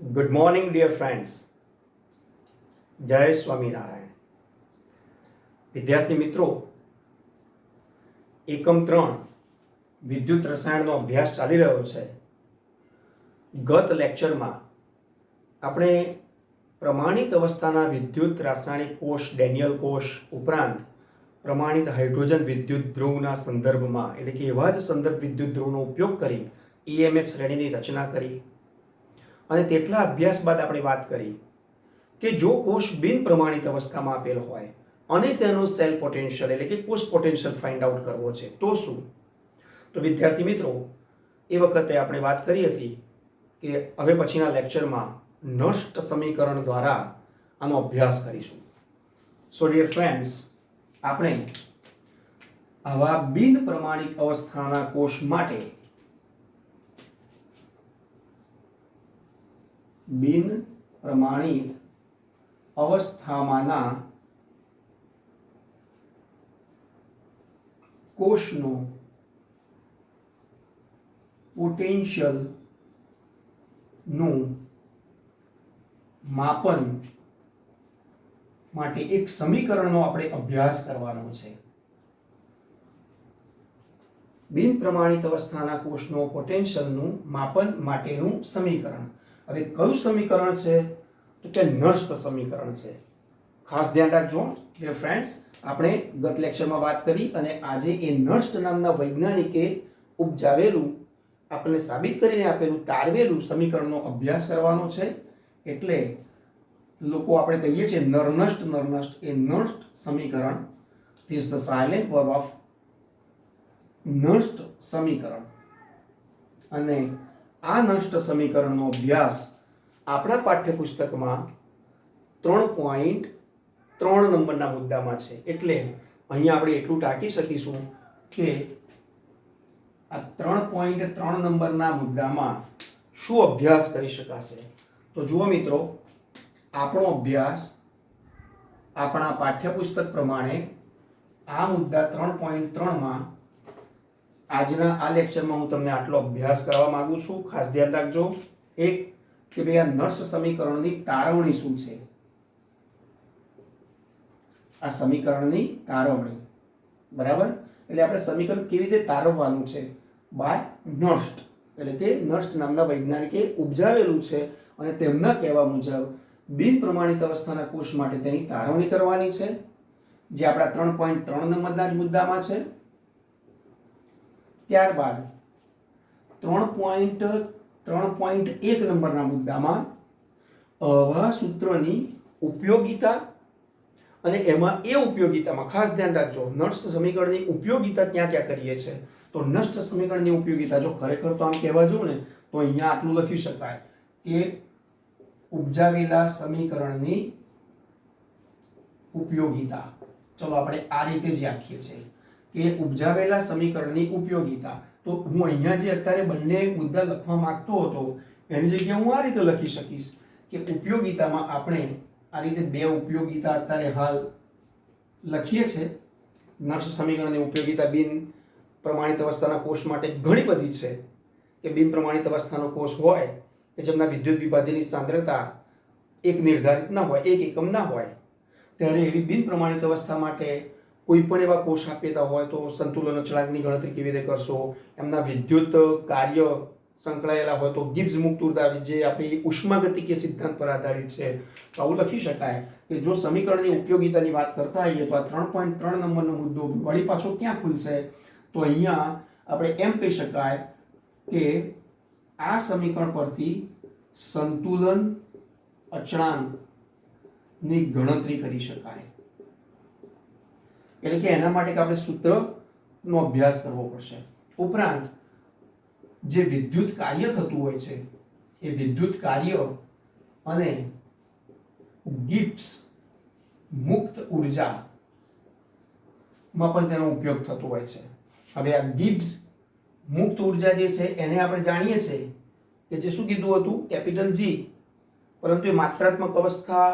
Good morning, dear friends. જય સ્વામિનારાયણ. વિદ્યાર્થી મિત્રો, એકમ 3 વિદ્યુત રસાયણનો અભ્યાસ ચાલી રહ્યો છે. ગત લેક્ચરમાં આપણે પ્રમાણિત અવસ્થાના વિદ્યુત રાસાયણિક કોષ ડેનિયલ કોષ ઉપરાંત પ્રમાણિત હાઇડ્રોજન વિદ્યુત ધ્રુવના સંદર્ભમાં એટલે કે એવા જ સંદર્ભ વિદ્યુત ધ્રુવનો ઉપયોગ કરી EMF શ્રેણીની રચના કરી અને તેટલા અભ્યાસ બાદ આપણે વાત કરી કે જો કોષ બિન પ્રમાણિત અવસ્થામાં આપેલ હોય અને તેનો સેલ પોટેન્શિયલ એટલે કે કોષ પોટેન્શિયલ ફાઇન્ડ આઉટ કરવો છે તો શું? તો વિદ્યાર્થી મિત્રો, એ વખતે આપણે વાત કરી હતી કે હવે પછીના લેક્ચરમાં નષ્ટ સમીકરણ દ્વારા આનો અભ્યાસ કરીશું. સો ડિયર ફ્રેન્ડ્સ, આપણે આવા બિન પ્રમાણિત અવસ્થાના કોષ માટે બિન પ્રમાણિત અવસ્થામાંના કોષનો પોટેન્શિયલ નું માપન માટે એક સમીકરણનો આપણે અભ્યાસ કરવાનો છે. બિન પ્રમાણિત અવસ્થાના કોષનો પોટેન્શિયલનું માપન માટેનું સમીકરણ. હવે કયું સમીકરણ છે? તો કે નષ્ટ સમીકરણ છે. ખાસ ધ્યાન રાખજો ડિયર ફ્રેન્ડ્સ, આપણે ગત લેક્ચરમાં વાત કરી અને આજે એ નષ્ટ નામના વૈજ્ઞાનિકે ઉપજાવેલું, આપણને સાબિત કરીને આપેલું તારવેલું સમીકરણનો અભ્યાસ કરવાનો છે. એટલે લોકો આપણે કહીએ છીએ નરનષ્ટ. એ નષ્ટ સમીકરણ is the silent verb of નષ્ટ સમીકરણ. અને આ નષ્ટ સમીકરણનો અભ્યાસ આપણા પાઠ્યપુસ્તકમાં 3.3 નંબરના મુદ્દામાં છે. એટલે અહીંયા આપણે એટલું ટાંકી શકીશું કે આ 3.3 નંબરના મુદ્દામાં શું અભ્યાસ કરી શકાશે. તો જુઓ મિત્રો, આપણો અભ્યાસ આપણા પાઠ્યપુસ્તક પ્રમાણે આ મુદ્દા 3.3માં આજના આ લેક્ચરમાં હું તમને આટલો અભ્યાસ કરવા માંગુ છું. ખાસ ધ્યાન રાખજો. એક કે ભાઈ આ નષ્ટ સમીકરણની તારવણી શું છે. આ સમીકરણની તારવણી, બરાબર? એટલે આપણે સમીકરણ કેવી રીતે તારવવાનું છે? બાય નષ્ટ. એટલે કે નષ્ટ નામના વૈજ્ઞાનિકે ઉપજાવેલું છે અને તેમના કહેવા મુજબ બિન પ્રમાણિત અવસ્થાના કોષ માટે તેની તારવણી કરવાની છે, જે આપણા 3.3 નંબરના જ મુદ્દામાં છે. ત્યારબાદ 3.1 નંબરના મુદ્દામાં આવા સૂત્રની ઉપયોગિતા, અને એમાં એ ઉપયોગિતામાં ખાસ ધ્યાન રાખજો, નષ્ટ સમીકરણની ઉપયોગિતા ક્યાં ક્યાં કરીએ છીએ. તો નષ્ટ સમીકરણની ઉપયોગિતા જો ખરેખર તો આમ કહેવા જવું ને તો અહીંયા આટલું લખી શકાય કે ઉપજાવેલા સમીકરણની ઉપયોગિતા. ચલો આપણે આ રીતે જ રાખીએ છીએ કે ઉપજાવેલા સમીકરણની ઉપયોગિતા. તો હું અહીંયા જે અત્યારે બંને મુદ્દા લખવા માંગતો હતો એની જગ્યાએ હું આ રીતે લખી શકીશ કે ઉપયોગિતામાં આપણે આ રીતે બે ઉપયોગિતા અત્યારે હાલ લખીએ છીએ. નષ્ટ સમીકરણની ઉપયોગિતા બિન પ્રમાણિત અવસ્થાના કોષ માટે ઘણી બધી છે. કે બિન પ્રમાણિત અવસ્થાનો કોષ હોય કે જેમના વિદ્યુત વિભાજનની સાંદ્રતા એક નિર્ધારિત ના હોય, એક એકમ ના હોય, ત્યારે એવી બિન પ્રમાણિત અવસ્થા માટે કોઈ પણ એવા કોષ આપેલા હોય તો સંતુલન અચળાંકની ગણતરી કેવી રીતે કરશો, એમના વિદ્યુત કાર્ય સંકળાયેલા હોય તો ગિબ્સ મુક્ત ઉર્જા, જે આપણી ઉષ્માગતિકીય સિદ્ધાંત પર આધારિત છે. તો આવું લખી શકાય કે જો સમીકરણની ઉપયોગિતાની વાત કરતા હોઈએ તો આ 3.3 નંબરનો મુદ્દો વળી પાછો ક્યાં ખુલશે? તો અહીંયા આપણે એમ કહી શકાય કે આ સમીકરણ પરથી સંતુલન અચળાંકની ગણતરી કરી શકાય. એટલે કે એના માટે આપણે સૂત્રનો અભ્યાસ કરવો પડશે. ઉપરાંત જે વિદ્યુત કાર્ય થતું હોય છે એ વિદ્યુત કાર્ય અને ગિબ્સ મુક્ત ઉર્જામાં પણ તેનો ઉપયોગ થતો હોય છે. હવે આ ગિબ્સ મુક્ત ઉર્જા જે છે એને આપણે જાણીએ છીએ કે જે શું કીધું હતું, કેપિટલ G, પરંતુ એ માત્રાત્મક અવસ્થા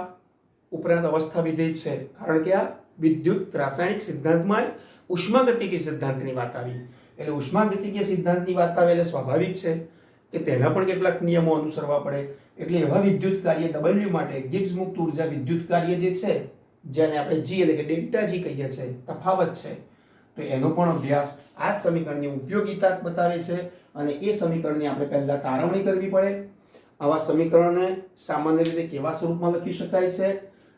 ઉપરાંત અવસ્થા વિધેય છે. કારણ કે આ વિદ્યુત રાસાયણિક સિદ્ધાંતમાં ઉષ્માગતિકીય સિદ્ધાંતની વાત આવી. એટલે ઉષ્માગતિકીય સિદ્ધાંતની વાત આવે એટલે સ્વાભાવિક છે કે તેના પણ કેટલાક નિયમો અનુસરવા પડે. એટલે એવા વિદ્યુત કાર્ય W માટે ગિબ્સ મુક્ત ઉર્જા વિદ્યુત કાર્ય જે છે, જેને આપણે G એટલે કે ડેલ્ટા G કહીએ છીએ, તફાવત છે, તો એનો પણ અભ્યાસ આ જ સમીકરણની ઉપયોગિતા બતાવે છે. અને એ સમીકરણની આપણે પહેલા તારવણી કરવી પડે. આવા સમીકરણને સામાન્ય રીતે કેવા સ્વરૂપમાં લખી શકાય છે,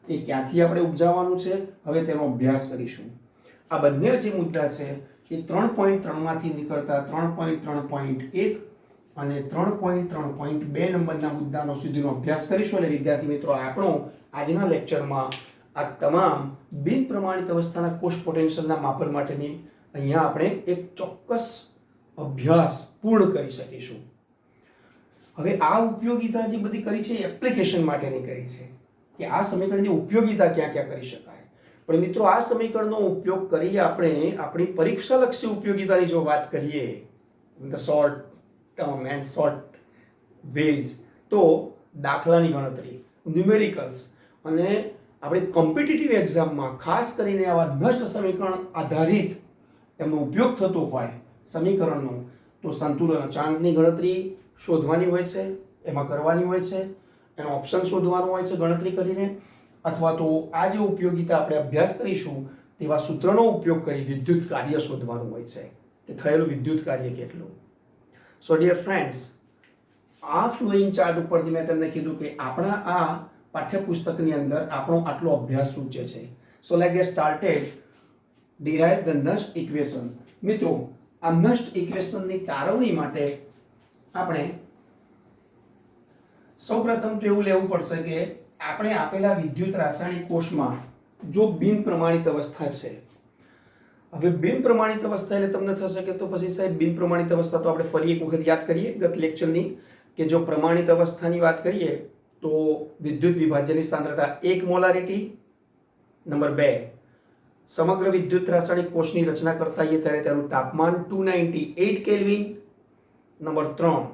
એ ક્યાંથી આપણે ઉપજાવવાનું છે, હવે તેનો અભ્યાસ કરીશું. આ બંને જે મુદ્દા છે એ 3.3 માંથી નીકળતા 3.3.1 અને 3.3.2 નંબરના મુદ્દાનો સુધીનો અભ્યાસ કરીશું. અને વિદ્યાર્થી મિત્રો, આપણો આજના લેક્ચરમાં આ તમામ બિન પ્રમાણિત અવસ્થાના કોષ પોટેન્શિયલના માપન માટેની અહીંયા આપણે એક ચોક્કસ અભ્યાસ પૂર્ણ કરી શકીશું. હવે આ ઉપયોગિતા જે બધી કરી છે એ એપ્લિકેશન માટેની કરી છે કે આ સમીકરણની ઉપયોગિતા ક્યાં ક્યાં કરી શકાય. પણ મિત્રો, આ સમીકરણનો ઉપયોગ કરી આપણે આપણી પરીક્ષાલક્ષી ઉપયોગિતાની જો વાત કરીએ, the short term and short ways, તો દાખલાની ગણતરી, ન્યુમેરિકલ્સ, અને આપણે કોમ્પિટિટિવ એક્ઝામમાં ખાસ કરીને આવા નષ્ટ સમીકરણ આધારિત એમનો ઉપયોગ થતો હોય સમીકરણનો, તો સંતુલન અચાંકની ગણતરી શોધવાની હોય છે, એમાં કરવાની હોય છે, એનો ઓપ્શન શોધવાનો હોય છે ગણતરી કરીને, અથવા તો આ જે ઉપયોગિતા આપણે અભ્યાસ કરીશું તેવા સૂત્રનો ઉપયોગ કરી વિદ્યુત કાર્ય શોધવાનું હોય છે કે થયેલું વિદ્યુત કાર્ય કેટલું. સો ડિયર ફ્રેન્ડ્સ, આ ફ્લોઈંગ ચાર્ટ ઉપરથી મેં તમને કીધું કે આપણા આ પાઠ્યપુસ્તકની અંદર આપણો આટલો અભ્યાસ સૂચે છે. So let gate started. Derive the નષ્ટ ઇક્વેશન. મિત્રો, આ નષ્ટ ઇક્વેશનની તારવણી માટે આપણે સૌપ્રથમ તો એવું લેવું પડશે કે આપણે આપેલા વિદ્યુત રાસાયણિક કોષમાં જો બિન પ્રમાણિત અવસ્થા છે. હવે બિન પ્રમાણિત અવસ્થા એટલે તમને થશે કે તો પછી સાહેબ બિન પ્રમાણિત અવસ્થા તો આપણે ફરી એક વખત યાદ કરીએ ગત લેક્ચરની, કે જો પ્રમાણિત અવસ્થાની વાત કરીએ તો વિદ્યુત વિભાજ્યની સાંદ્રતા 1 મોલારિટી. નંબર 2, સમગ્ર વિદ્યુત રાસાયણિક કોષની રચના કરતા હોઈએ ત્યારે તેનું તાપમાન 298 કેલ્વિન. નંબર 3,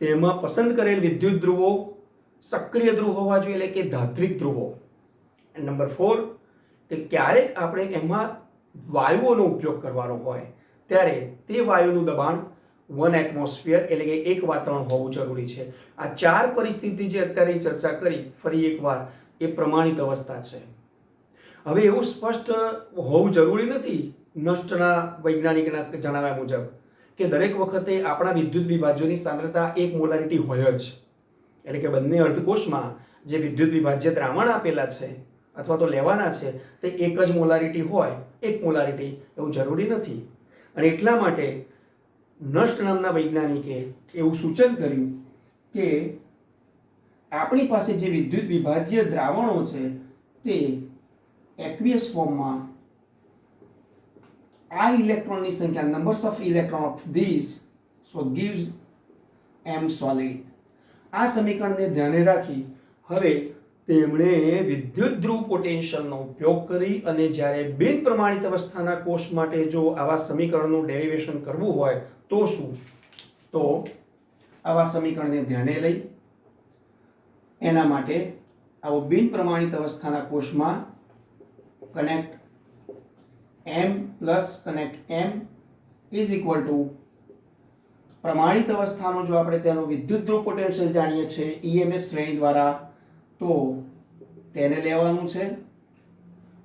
તેમાં પસંદ કરેલ વિદ્યુત ધ્રુવો સક્રિય ધ્રુવ હોવા જોઈએ એટલે કે ધાત્વિક ધ્રુવો. નંબર 4, કે ક્યારેક આપણે એમાં વાયુઓનો ઉપયોગ કરવાનો હોય ત્યારે તે વાયુનું દબાણ 1 એટમોસ્ફિયર એટલે કે 1 વાતાવરણ હોવું જરૂરી છે. આ 4 પરિસ્થિતિ જે અત્યારે ચર્ચા કરી ફરી એકવાર, એ પ્રમાણિત અવસ્થા છે. હવે એવું સ્પષ્ટ હોવું જરૂરી નથી નષ્ટના વૈજ્ઞાનિકના જણાવ્યા મુજબ કે દરેક વખતે આપણા વિદ્યુત વિભાજ્યોની સાંદ્રતા 1 મોલારિટી હોય જ, એટલે કે બંને અર્ધકોષમાં જે વિદ્યુત વિભાજ્ય દ્રાવણ આપેલા છે અથવા તો લેવાના છે તે 1 જ મોલારિટી હોય, 1 મોલારિટી, એવું જરૂરી નથી. અને એટલા માટે નષ્ટ નામના વૈજ્ઞાનિકે એવું સૂચન કર્યું કે આપણી પાસે જે વિદ્યુત વિભાજ્ય દ્રાવણો છે તે એક્વિયસ ફોર્મમાં આ ઇલેક્ટ્રોનની સંખ્યા, numbers of electron of this, so gives m solid. આ સમીકરણને ધ્યાને રાખી હવે તેમણે વિદ્યુત ધ્રુવ પોટેન્શિયલનો ઉપયોગ કરી અને જ્યારે બિન પ્રમાણિત અવસ્થાના કોષ માટે જો આવા સમીકરણનું ડેરિવેશન કરવું હોય તો શું, તો આવા સમીકરણને ધ્યાને લઈ એના માટે આવો બિન પ્રમાણિત અવસ્થાના કોષમાં connect m plus connect m is equal two પ્રમાણિત અવસ્થાનો જો આપણે તેનો વિદ્યુત ધ્રુવ પોટેન્શિયલ જાણીએ છીએ EMF શ્રેણી દ્વારા, તો તેને લેવાનું છે.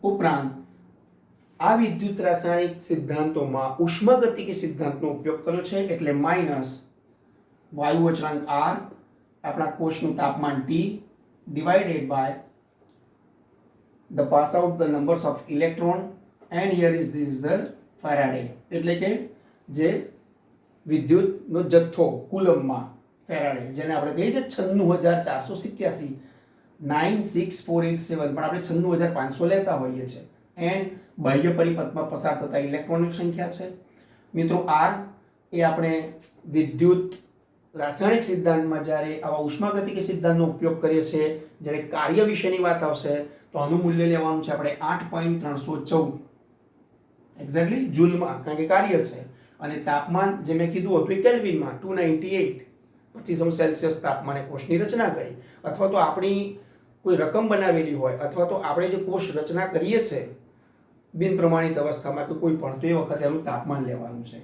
ઉપરાંત આ વિદ્યુત રાસાયણિક સિદ્ધાંતોમાં ઉષ્માગતિકી સિદ્ધાંતનો ઉપયોગ કર્યો છે, એટલે માઇનસ વાયુ અચળાંક R, આપણા કોષનું તાપમાન T, divided by the pass out the numbers of electron, and here is this is the Faraday, એટલે કે જે વિદ્યુતનો જથ્થો કુલમમાં ફેરાડે, જેને આપણે કહીએ છીએ 96487 96487, પણ આપણે 96500 લેતા હોઈએ છીએ. એન્ડ બાહ્ય પરિપથમાં પસાર થતા ઇલેક્ટ્રોનની સંખ્યા છે. મિત્રો, R એ આપણે વિદ્યુત રાસાયણિક સિદ્ધાંતમાં જ્યારે આવા ઉષ્માગતિકી સિદ્ધાંતનો ઉપયોગ કરીએ છીએ, જ્યારે કાર્ય વિશેની વાત આવશે તો આનું મૂલ્ય લેવાનું છે આપણે 8.314 એક્ઝેક્ટલી જૂલમાં, કારણ કે કાર્ય છે. અને તાપમાન જે મેં કીધું હતું એ કેલ્વિનમાં 298 25 સેલ્સિયસ તાપમાને કોષની રચના કરી, અથવા તો આપણી કોઈ રકમ બનાવેલી હોય, અથવા તો આપણે જે કોષ રચના કરીએ છીએ બિન પ્રમાણિત અવસ્થામાં કે કોઈ પણ, તો એ વખતે એનું તાપમાન લેવાનું છે.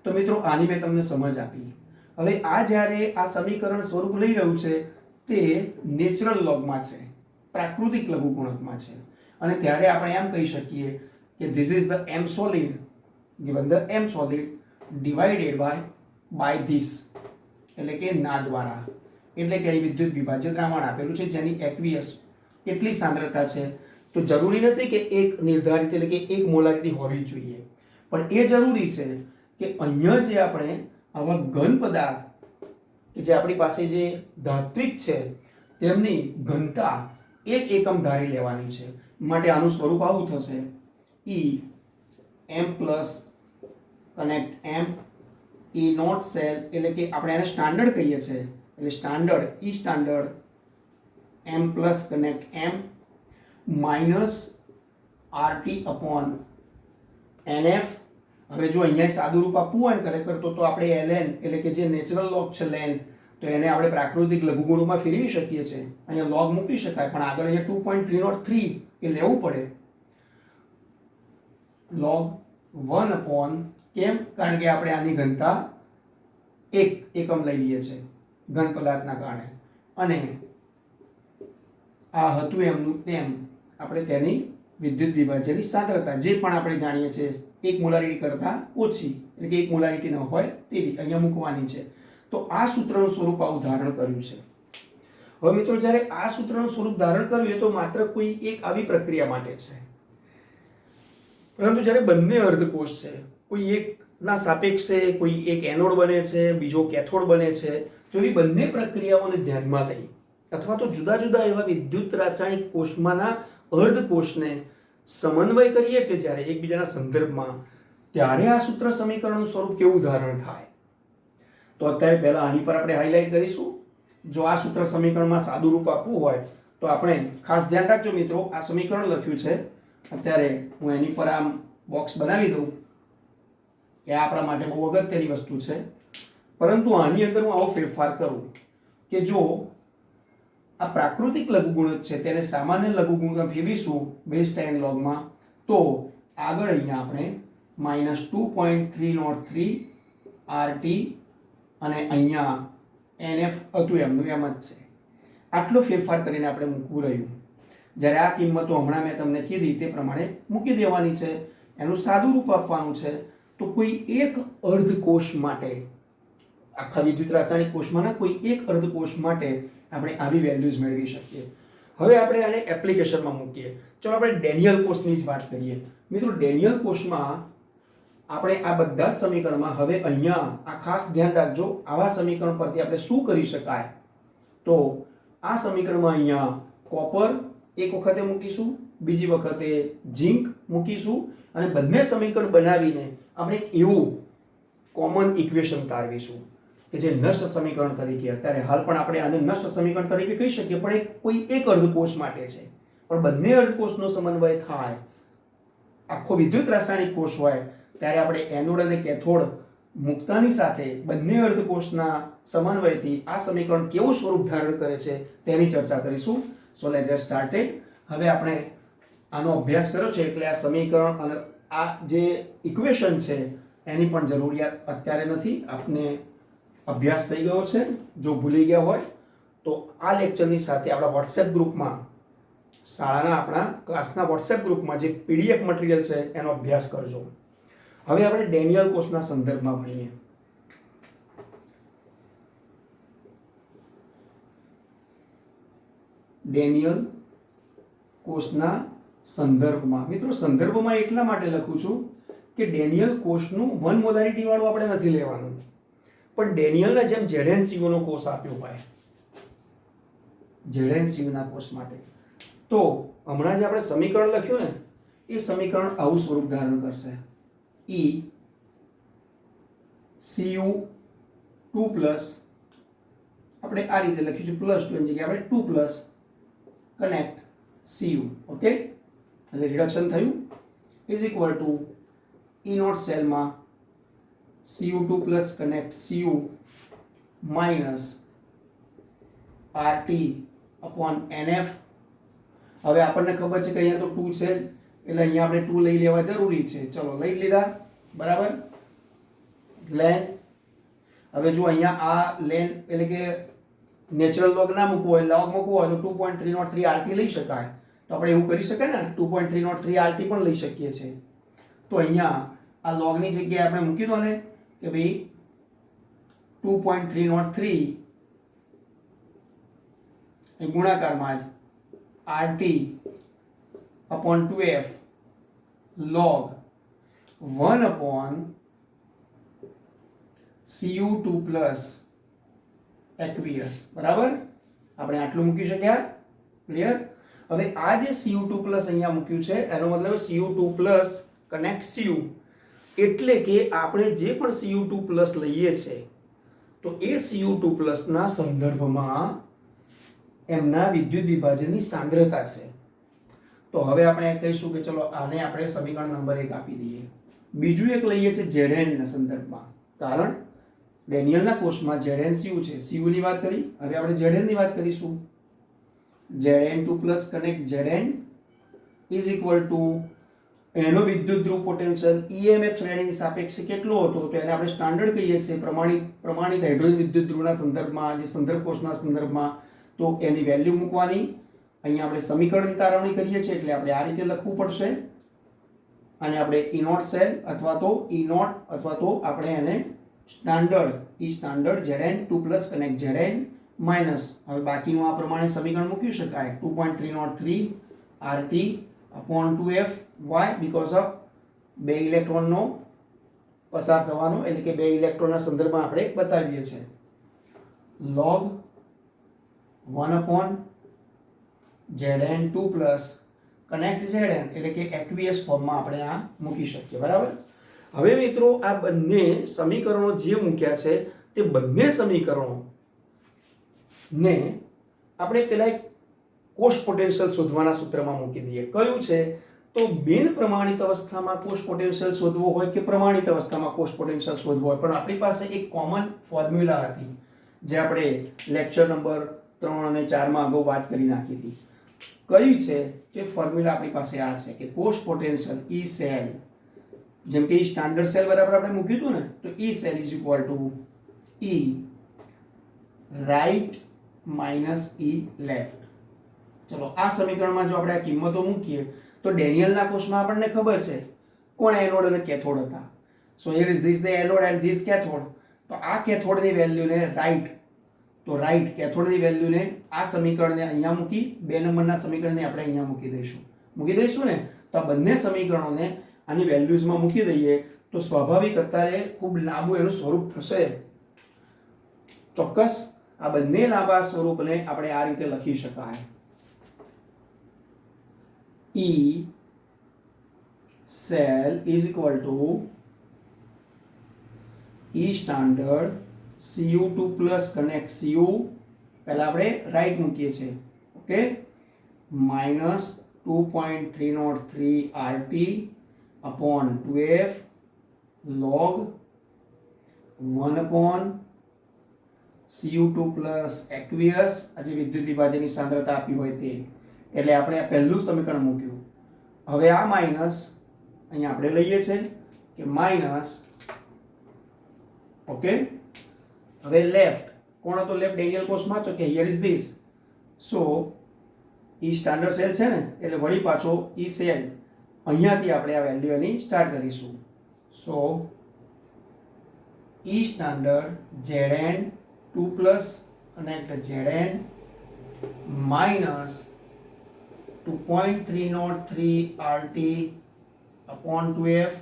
તો મિત્રો, આની મેં તમને સમજ આપી. હવે આ જ્યારે આ સમીકરણ સ્વરૂપ લઈ રહ્યું છે તે નેચરલ લોગમાં છે, પ્રાકૃતિક લઘુગુણકમાં છે, અને ત્યારે આપણે એમ કહી શકીએ કે this is the m solid given the m solid divided by this, એટલે કે ના દ્વારા, એટલે કે અહીં વિદ્યુત વિભાજ્ય દ્રાવણ આપેલું છે જેની એક્વિયસ કેટલી સાંદ્રતા છે, તો જરૂરી નથી કે એક નિર્ધારિત એટલે કે એક મોલારિટી હોવી જોઈએ, પણ એ જરૂરી છે કે અહીંયા જે આપણે આવા ઘન પદાર્થ કે જે આપણી પાસે જે ધાત્વિક છે તેમની ઘનતા એક એકમ ધારી લેવાની છે, માટે આનું સ્વરૂપ આવું થશે E m plus connect m E not cell, એટલે કે આપણે એને સ્ટાન્ડર્ડ કહીએ છીએ, એટલે standard E standard m plus connect m minus RT upon NF. હવે જો અહીંયા સાદું રૂપ આપવું હોય ને ખરેખર તો આપણે ln એટલે કે જે નેચરલ લોગ છે ln, તો એને આપણે પ્રાકૃતિક લઘુગુણકમાં ફેરવી શકીએ છીએ, અહીંયા લોગ મૂકી શકાય, પણ આગળ અહીંયા 2.303 એ લેવું પડે log 1 અપોન, કેમ? કારણ કે આપણે આની ઘનતા એક એકમ લઈ લઈએ છીએ ઘન પદાર્થના કારણે, અને આ હતું એમનું તેમ આપણે તેની વિદ્યુત વિભાજ્યની સાંદ્રતા જે પણ આપણે જાણીએ છીએ એક મોલારિટી કરતાં ઓછી, એટલે કે એક મોલારિટી ન હોય તેવી અહીંયા મૂકવાની છે. તો આ સૂત્રનું સ્વરૂપ આવું ધારણ કર્યું છે. હવે મિત્રો જ્યારે આ સૂત્રનું સ્વરૂપ ધારણ કર્યું એ તો માત્ર કોઈ એક આવી પ્રક્રિયા માટે છે, પરંતુ જ્યારે બંને અર્ધકોષ છે, કોઈ એકના સાપેક્ષે કોઈ એક એનોડ બને છે, બીજો કેથોડ બને છે, તો એવી બંને પ્રક્રિયાઓને ધ્યાનમાં લઈ અથવા તો જુદા જુદા એવા વિદ્યુત રાસાયણિક કોષમાંના અર્ધકોષને સમન્વય કરીએ છીએ જ્યારે એકબીજાના સંદર્ભમાં, ત્યારે આ સૂત્ર સમીકરણનું સ્વરૂપ કેવું ધારણ થાય. તો અત્યારે પહેલા આની પર આપણે હાઇલાઇટ કરીશું. જો આ સૂત્ર સમીકરણમાં સાદું રૂપ આપવું હોય તો આપણે ખાસ ધ્યાન રાખજો મિત્રો, આ સમીકરણ લખ્યું છે અત્યારે હું એની પર આમ બોક્સ બનાવી દઉં કે આ આપણા માટે બહુ અગત્યની વસ્તુ છે, પરંતુ આની અંદર હું આવો ફેરફાર કરું કે જો આ પ્રાકૃતિક લઘુગુણક છે તેને સામાન્ય લઘુગુણકમાં ફેરવીશું બેઝ 10 લોગમાં, તો આગળ અહીંયા આપણે -2.303 RT અને અહીંયા NF હતું એમનું એમ જ છે, આટલો ફેરફાર કરીને આપણે મૂકવું રહ્યું. જ્યારે આ કિંમતો હમણાં મેં તમને કીધી તે પ્રમાણે મૂકી દેવાની છે, એનું સાદું રૂપ આપવાનું છે. તો કોઈ એક અર્ધકોષ માટે, આખા વિદ્યુત રાસાયણિક કોષમાંના કોઈ એક અર્ધકોષ માટે આપણે આવી વેલ્યુઝ મેળવી શકીએ. હવે આપણે આને એપ્લિકેશનમાં મૂકીએ. ચલો આપણે ડેનિયલ કોષની જ વાત કરીએ. મિત્રો ડેનિયલ કોષમાં આપણે આ બધા જ સમીકરણમાં હવે અહીંયા આ ખાસ ધ્યાન રાખજો, આવા સમીકરણ પરથી આપણે શું કરી શકાય, તો આ સમીકરણમાં અહીંયા કોપર એક વખતે મૂકીશું, બીજી વખતે ઝિંક મૂકીશું, અને બંને સમીકરણ બનાવીને આપણે એવું કોમન ઇક્વેશન તારવીશું કે જે નષ્ટ સમીકરણ તરીકે, અત્યારે હાલ પણ આપણે આને નષ્ટ સમીકરણ તરીકે કહી શકીએ, પણ એ કોઈ એક અર્ધકોષ માટે છે, પણ બંને અર્ધકોષનો સમન્વય થાય, આખો વિદ્યુત રાસાયણિક કોષ હોય ત્યારે આપણે એનોડ અને કેથોડ મુક્તાની સાથે બંને અર્ધકોષના સમન્વયથી આ સમીકરણ કેવું સ્વરૂપ ધારણ કરે છે તેની ચર્ચા કરીશું. So let's gate started. હવે આપણે આનો અભ્યાસ કર્યો છે એટલે આ સમીકરણ અને આ જે ઇક્વેશન છે એની પણ જરૂરિયાત અત્યારે નથી, આપને અભ્યાસ થઈ ગયો છે. જો ભૂલી ગયા હોય તો આ લેક્ચરની સાથે આપણા વોટ્સએપ ગ્રુપમાં, શાળાના આપણા ક્લાસના વોટ્સએપ ગ્રુપમાં જે PDF મટીરિયલ છે એનો અભ્યાસ કરજો. હવે આપણે ડેનિયલ કોષના સંદર્ભમાં ભણીએ. ડેનિયલ કોષના સંદર્ભમાં, મિત્રો સંદર્ભમાં એટલા માટે લખું છું કે ડેનિયલ કોષનું 1 મોલારિટી વાળું આપણે નથી લેવાનું, પણ ડેનિયલના જેમ ZnCO નો કોષ આપ્યો હોય ZnCO ના કોષ માટે, તો હમણાં જે આપણે સમીકરણ લખ્યું ને એ સમીકરણ આવું સ્વરૂપ ધારણ કરશે. E Cu 2 પ્લસ, આપણે આ રીતે લખ્યું છે +2 ની જગ્યાએ આપણે 2 પ્લસ કનેક્ટ Cu, ઓકે, એટલે રિડક્શન થયું, is equal to E not સેલમાં Cu2 plus connect Cu minus RT upon NF. હવે આપણને ખબર છે કે અહીંયા તો 2 છે જ, એટલે અહીંયા આપણે 2 લઈ લેવા જરૂરી છે. ચલો લઈ લીધા, બરાબર. લેન હવે જો અહીંયા આ લેન એટલે કે નેચરલ લોગ ના મૂકવો હોય, લોગ મૂકવો હોય તો 2.303 RT લઈ શકાય. તો આપણે એવું કરી શકાય ને, 2.303 RT પણ લઈ શકીએ છીએ. તો અહીંયા આ લોગની જગ્યાએ આપણે મૂકી દો ને કે ભાઈ 2.303 એ ગુણાકારમાં જ RT upon 2F log 1 upon Cu2 plus aqueous. બરાબર, આપણે આટલું મૂકી શક્યા. ક્લિયર? હવે આ જે Cu2 plus અહીંયા મૂક્યું છે એનો મતલબ Cu2 plus કનેક્ટ Cu, એટલે કે આપણે જે પણ Cu2 plus લઈએ છે તો એ Cu2 plus ના સંદર્ભમાં એમના વિદ્યુત વિભાજનની સાંદ્રતા છે. તો હવે આપણે કહીશું કે ચલો આને આપણે સમીકરણ નંબર 1 આપી દઈએ. બીજું એક લઈએ છે Zn ના સંદર્ભમાં, કારણ ડેનિયલના કોષમાં Zn Cu છે. Cu ની વાત કરી, હવે આપણે Zn ની વાત કરીશું. Zn2 plus connect Zn is equal to એનો વિદ્યુત ધ્રુવ પોટેન્શિયલ EMF શ્રેણીની સાપેક્ષે કેટલો હતો તો એને આપણે સ્ટાન્ડર્ડ કહીએ છીએ પ્રમાણિત હાઇડ્રોજન વિદ્યુત ધ્રુવના સંદર્ભમાં, જે સંદર્ભ કોષના સંદર્ભમાં. તો એની વેલ્યુ મૂકવાની. અહીંયા આપણે સમીકરણની તારવણી કરીએ છીએ એટલે આપણે આ રીતે લખવું પડશે. અને આપણે E0 સેલ અથવા તો E0 અથવા તો આપણે એને standard Zn2 plus connect Zn minus, હવે બાકીનું આ પ્રમાણે સમીકરણ મૂકી શકાય 2.303 RT upon 2F. Why? Because of બે ઇલેક્ટ્રોનનો પસાર થવાનો, એટલે કે બે ઇલેક્ટ્રોનના સંદર્ભમાં આપણે બતાવીએ છીએ. log 1 upon Zn2 plus connect Zn એટલે કે aqueous ફોર્મમાં આપણે આ મૂકી શકીએ. બરાબર. હવે મિત્રો આ બંને સમીકરણો જે મૂક્યા છે તે બંને સમીકરણો ને આપણે પેલા એક કોષ પોટેન્શિયલ શોધવાના સૂત્રમાં મૂકી દઈએ. કયું છે? તો બિન પ્રમાણિત અવસ્થામાં કોષ પોટેન્શિયલ શોધવો હોય કે પ્રમાણિત અવસ્થામાં કોષ પોટેન્શિયલ શોધવો હોય, પણ આપણી પાસે એક કોમન ફોર્મ્યુલા હતી જે આપણે લેક્ચર નંબર 3 અને 4 માં અગાઉ વાત કરી નાખી હતી. કઈ છે કે ફોર્મ્યુલા આપણી પાસે આ છે કે કોષ પોટેન્શિયલ E સેલ, જેમ કે સ્ટાન્ડર્ડ સેલ બરાબર આપણે મૂક્યું હતું ને, તો E cell is equal to E right minus E left. ચલો આ સમીકરણમાં જો આપણે આ કિંમતો મૂકીએ તો ડેનિયલના કોષમાં આપણને ખબર છે કોણ એનોડ અને કેથોડ હતા. સો here is this the anode and this cathode. તો આ કેથોડની વેલ્યુને રાઈટ કેથોડની વેલ્યુને આ સમીકરણને અહીંયા મૂકી, 2 નંબરના સમીકરણને આપણે અહીંયા મૂકી દઈશું ને. તો આ બંને સમીકરણોને આની વેલ્યુઝમાં મૂકી દઈએ તો સ્વાભાવિક અત્યારે ખૂબ લાંબુ એનું સ્વરૂપ થશે. ચોક્કસ આ બંને લાંબા સ્વરૂપને આપણે આ રીતે લખી શકાય. E cell is equal to E standard Cu2 plus connect Cu, પહેલા આપણે રાઈટ મૂકીએ છીએ, okay, minus 2.303 RT upon 2F log 1 upon Cu2 plus aqueous, આજે વિદ્યુત વિભાજનની સાંદ્રતા આપી હોય તે, એટલે આપણે આ પહેલું સમીકરણ મૂક્યું. હવે આ માઇનસ અહીંયા આપણે લઈએ છીએ કે માઇનસ, ઓકે. હવે લેફ્ટ કોણ હતો? લેફ્ટ ડેનિયલ કોષમાં, તો કે here is this. So E standard cell છે ને, એટલે વળી પાછો E સેલ અહીંયાથી આપણે આ વેલ્યુ એની સ્ટાર્ટ કરીશું. સો E standard Zn2 plus connect Zn minus 2.303 RT upon 2F.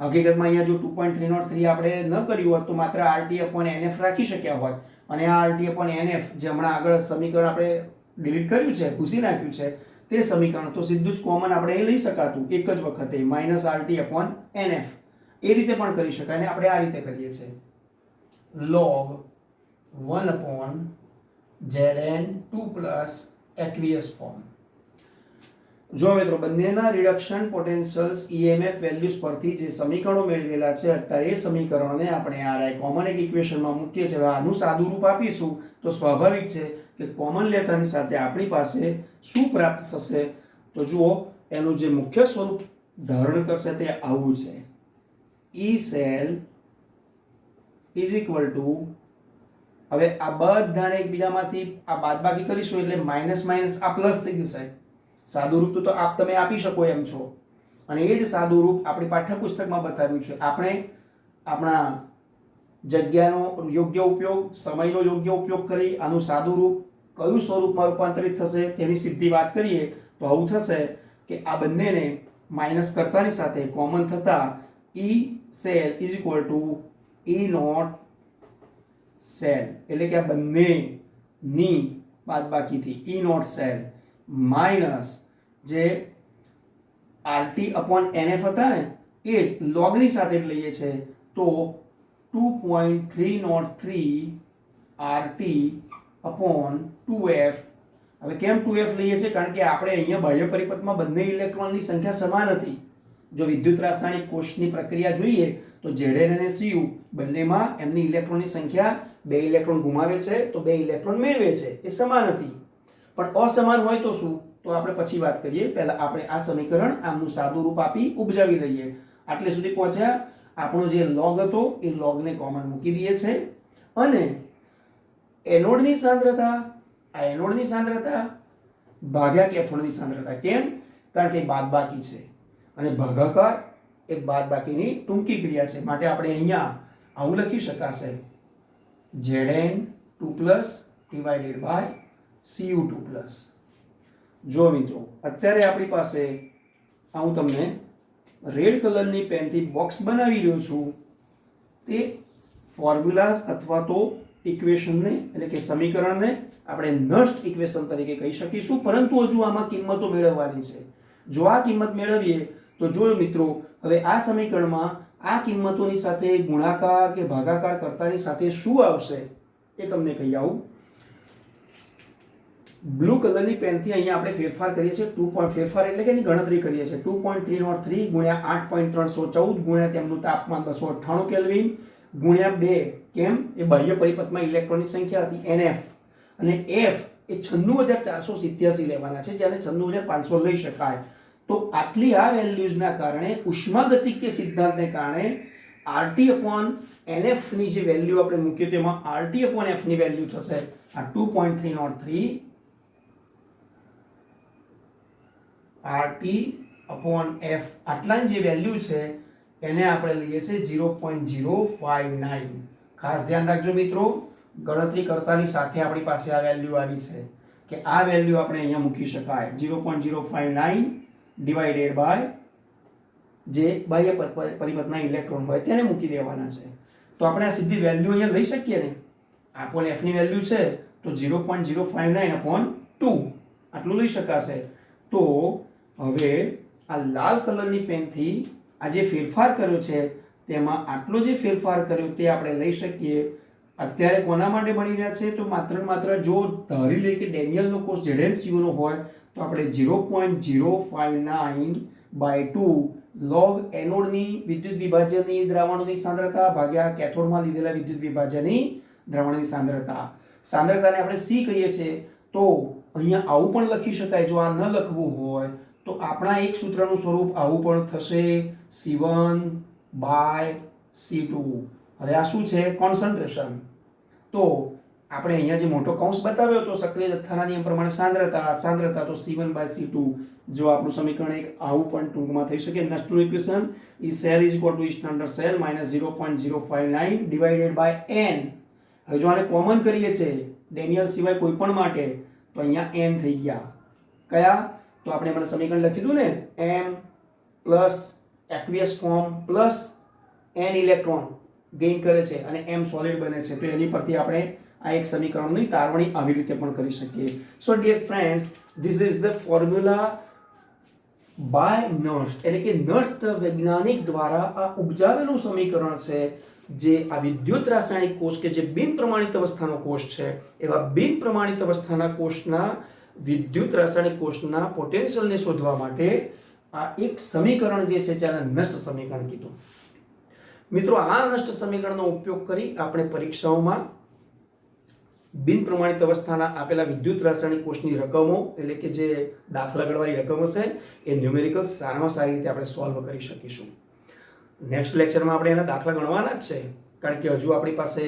હકીકતમાં અહીંયા જો 2.303 આપણે ન કર્યું હોત તો માત્ર RT upon NF રાખી શક્યા હોત, અને આ RT upon NF જે હમણાં આગળ સમીકરણ આપણે ડિલીટ કર્યું છે, ભૂસી નાખ્યું છે, તે સમીકરણ તો સીધું જ કોમન આપણે એ લઈ શકાતું એક જ વખતે, માઇનસ RT upon NF. એ રીતે પણ કરી શકાય, અને આપણે આ રીતે કરીએ છીએ log 1 upon Zn2 plus aqueous form. જો મિત્રો બંનેના રિડક્શન પોટેન્શિયલ્સ EMF વેલ્યુઝ પરથી જે સમીકરણો મેળવેલા છે અત્યારે એ સમીકરણોને આપણે આ કોમન એક ઇક્વેશનમાં મૂકીએ છીએ. આનું સાદું રૂપ આપીશું તો સ્વાભાવિક છે કે કોમન લેતાની સાથે આપણી પાસે શું પ્રાપ્ત થશે? તો જુઓ, એનું જે મુખ્ય સ્વરૂપ ધારણ કરશે તે આવું છે. E cell is equal two, હવે આ બધાને એકબીજામાંથી આ બાદબાકી કરીશું એટલે માઇનસ માઇનસ આ પ્લસ થઈ જશે. સાદું રૂપ તો આપ તમે આપી શકો એમ છો, અને એ જ સાદું રૂપ આપણી પાઠ્યપુસ્તકમાં બતાવ્યું છે. આપણે આપણા જગ્યાનો યોગ્ય ઉપયોગ, સમયનો યોગ્ય ઉપયોગ કરી આનું સાદું રૂપ કયું સ્વરૂપમાં રૂપાંતરિત થશે તેની સીધી વાત કરીએ તો આવું થશે કે આ બંનેને માઇનસ કરતાની સાથે કોમન થતા E cell is equal to E not cell, એટલે કે આ બંનેની બાદબાકીથી ઈ નોટ સેલ માઇનસ જે આરટી અપોન એનએફ હતા ને એ જ લોગની સાથે જ લઈએ છે તો 2.303 આરટી અપોન 2f. હવે કેમ 2f લઈએ છીએ? કારણ કે આપણે અહીંયા બાહ્ય પરિપથમાં બંને ઇલેક્ટ્રોનની સંખ્યા સમાન હતી. જો વિદ્યુત રાસાયણિક કોષની પ્રક્રિયા જોઈએ તો Zn અને Cu બંનેમાં એમની ઇલેક્ટ્રોનની સંખ્યા 2 ઇલેક્ટ્રોન ગુમાવે છે તો 2 ઇલેક્ટ્રોન મેળવે છે, એ સમાન હતી. પણ અસમાન હોય તો શું? તો આપણે પછી વાત કરીએ. પહેલા આપણે આ સમીકરણ આમનું સાદું રૂપ આપી ઉપજાવી લઈએ. આટલે સુધી પહોંચ્યા. આપણો જે લોગ હતો એ લોગને કોમન મૂકી દઈએ છે અને એનોડની સાંદ્રતા, આ એનોડની સાંદ્રતા ભાગ્યા કેથોડની સાંદ્રતા. કેમ? કારણ કે બાદબાકી છે અને ભાગાકાર એ બાદબાકીની ટૂંકી ક્રિયા છે, માટે આપણે અહીંયા આવું લખી શકાશે Zn2+ ડિવાઇડેડ બાય Cu2+. જો મિત્રો અત્યારે આપણી પાસે હું તમને રેડ કલરની પેનથી બોક્સ બનાવી રહ્યો છું. તે ફોર્મ્યુલાઝ અથવા તો ઇક્વેશનને એટલે કે સમીકરણને આપણે નષ્ટ ઇક્વેશન તરીકે કહી શકીશું, પરંતુ હજુ આમાં કિંમતો મેળવવાની છે. જો આ કિંમત મેળવીએ તો જો મિત્રો હવે આ સમીકરણમાં આ કિંમતોની સાથે ગુણાકાર કે ભાગાકાર કરતાની સાથે શું આવશે એ તમને કહી આવું. બ્લુ કલરની પેનથી અહીંયા આપણે ફેરફાર કરીએ છીએ. 2 ફેરફાર એટલે કે એની ગણતરી કરીએ છીએ. 2.303 ગુણ્યા 8.314 ગુણ્યા તેમનું તાપમાન 298 કેલ્વિન ગુણ્યા 2. કેમ? એ બાહ્ય પરિપથમાં ઇલેક્ટ્રોનની સંખ્યા હતી NF, અને F એ 96487 લેવાના છે, જ્યારે 96500 લઈ શકાય. તો આટલી આ વેલ્યુઝના કારણે ઉષ્માગતિકીય સિદ્ધાંતને કારણે RT અપોન NF ની જે વેલ્યુ આપણે મૂકીએ તેમાં RT અપોન F ની વેલ્યુ થશે આ 2.303 RT અપોન F. આટલાની જે વેલ્યુ છે એને આપણે લઈએ છીએ 0.059. ખાસ ધ્યાન રાખજો મિત્રો, ગણતરી કરતાની સાથે આપણી પાસે આ વેલ્યુ આવી છે કે આ વેલ્યુ આપણે અહીંયા મૂકી શકાય 0.059 ડિવાઇડેડ બાય જે બાહ્ય પરિપથના ઇલેક્ટ્રોન હોય તેને મૂકી દેવાના છે. તો આપણે આ સીધી વેલ્યુ અહીંયા લઈ શકીએ ને. આપોન F ની વેલ્યુ છે તો 0.059 અપોન 2 આટલું લઈ શકાશે. તો હવે આ લાલ કલરની પેનથી આ જે ફેરફાર કર્યો છે તેમાં આટલો જે ફેરફાર કર્યો તે આપણે લઈ શકીએ. અત્યારે કોના માટે બની રહ્યા છે? તો માત્ર જો ધારી લઈએ કે ડેનિયલનો કોષ Zn નો હોય તો આપણે 0.059 બાય 2 લોગ એનોડની વિદ્યુત વિભાજનની દ્રાવણોની સાંદ્રતા ભાગ્યા કેથોડમાં લીધેલા વિદ્યુત વિભાજનની દ્રાવણોની સાંદ્રતા. સાંદ્રતાને આપણે C કહીએ છીએ. તો અહીંયા આવું પણ લખી શકાય. જો આ ન લખવું હોય તો આપણા એક સૂત્રનું સ્વરૂપ આવું પણ થશે C1 બાય C2. હવે આ શું છે? કોન્સન્ટ્રેશન. તો આપણે અહીંયા જે મોટો કૌંસ બતાવ્યો તો સક્રિય જથ્થાના નિયમ પ્રમાણે સાંદ્રતા તો C1 બાય C2. જો આપણું સમીકરણ એક આવું પણ ટૂંકમાં થઈ શકે. નષ્ટનું equation E cell is equal to standard cell minus 0.059 divided by n. હવે જો આને કોમન કરીએ છીએ ડેનિયલ સિવાય કોઈ પણ માટે તો અહીંયા n થઈ ગયા. કયા? તો આપણે મને સમીકરણ લખી દઉં ને, m plus aqueous form plus n electron gain કરે છે અને m સોલિડ બને છે. તો એની પરથી આપણે આ એક સમીકરણની તારવણી આવી રીતે પણ કરી શકીએ. So dear friends, this is the formula by Nernst, એટલે કે નર્સ્ટ વૈજ્ઞાનિક દ્વારા આ ઉપજાવેલું સમીકરણ છે જે આ વિદ્યુત રાસાયણિક કોષ કે જે બિન પ્રમાણિત અવસ્થાનો કોષ છે એવા બિન પ્રમાણિત અવસ્થાના કોષના વિદ્યુત રાસાયણિક કોષના પોટેન્શિયલને શોધવા માટે આ એક સમીકરણ જે છે જેને નષ્ટ સમીકરણ કીધું. મિત્રો આ નષ્ટ સમીકરણનો ઉપયોગ કરી આપણે પરીક્ષાઓમાં બિન પ્રમાણિત અવસ્થાના આપેલા વિદ્યુત રાસાયણિક કોષની રકમો એટલે કે જે દાખલા ગણવાની રકમો છે એ ન્યુમેરિકલ સારામાં સારી રીતે આપણે સોલ્વ કરી શકીશું. નેક્સ્ટ લેક્ચરમાં આપણે એના દાખલા ગણવાના જ છે. કારણ કે હજુ આપણી પાસે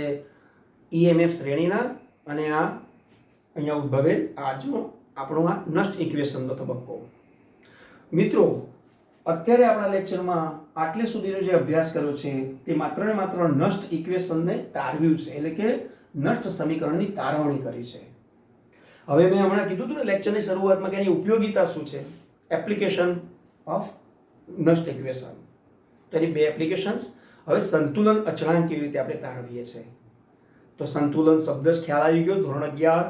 EMF શ્રેણીના અને આ અહીંયા ઉદ્ભવેલ આજનો આપણો આ નષ્ટ ઇક્વેશનનો તબક્કો. મિત્રો, અત્યારે આપણા લેક્ચરમાં આટલે સુધીનો જે અભ્યાસ કર્યો છે તે માત્ર ને માત્ર નષ્ટ ઇક્વેશનને તારવ્યું છે, એટલે કે નષ્ટ સમીકરણની તારવણી કરી છે. હવે મેં હમણાં કીધું હતું ને લેક્ચરની શરૂઆતમાં કે એની ઉપયોગિતા શું છે, એપ્લિકેશન ઓફ નષ્ટ ઇક્વેશન. તો એની બે એપ્લિકેશન્સ. હવે સંતુલન અચળાંક કેવી રીતે આપણે તારવીએ છીએ, તો સંતુલન શબ્દ જ ખ્યાલ આવી ગયો. ધોરણ 11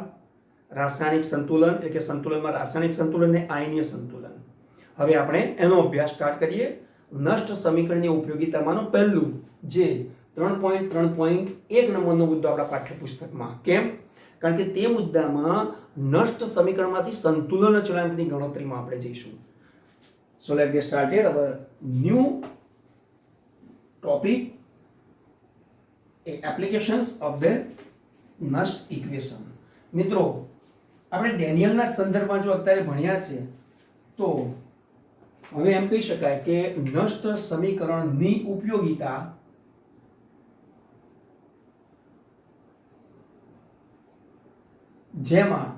રાસાયણિક સંતુલન, એટલે કે સંતુલનમાં રાસાયણિક સંતુલન ને આયનીય સંતુલન. હવે આપણે એનો અભ્યાસ સ્ટાર્ટ કરીએ. નષ્ટ સમીકરણની ઉપયોગિતામાંનું પહેલું જે 3.3.1 નંબરનો મુદ્દો આપણા પાઠ્યપુસ્તકમાં. કેમ? કારણ કે તે મુદ્દામાં નષ્ટ સમીકરણમાંથી સંતુલન અચળાંકની ગણતરીમાં આપણે જઈશું. So let gate started our new topic, applications of the નષ્ટ ઇક્વેશન. મિત્રો, આપણે ડેનિયલના સંદર્ભમાં જો અત્યારે ભણ્યા છે તો હવે એમ કહી શકાય કે નષ્ટ સમીકરણની ઉપયોગિતા જેમાં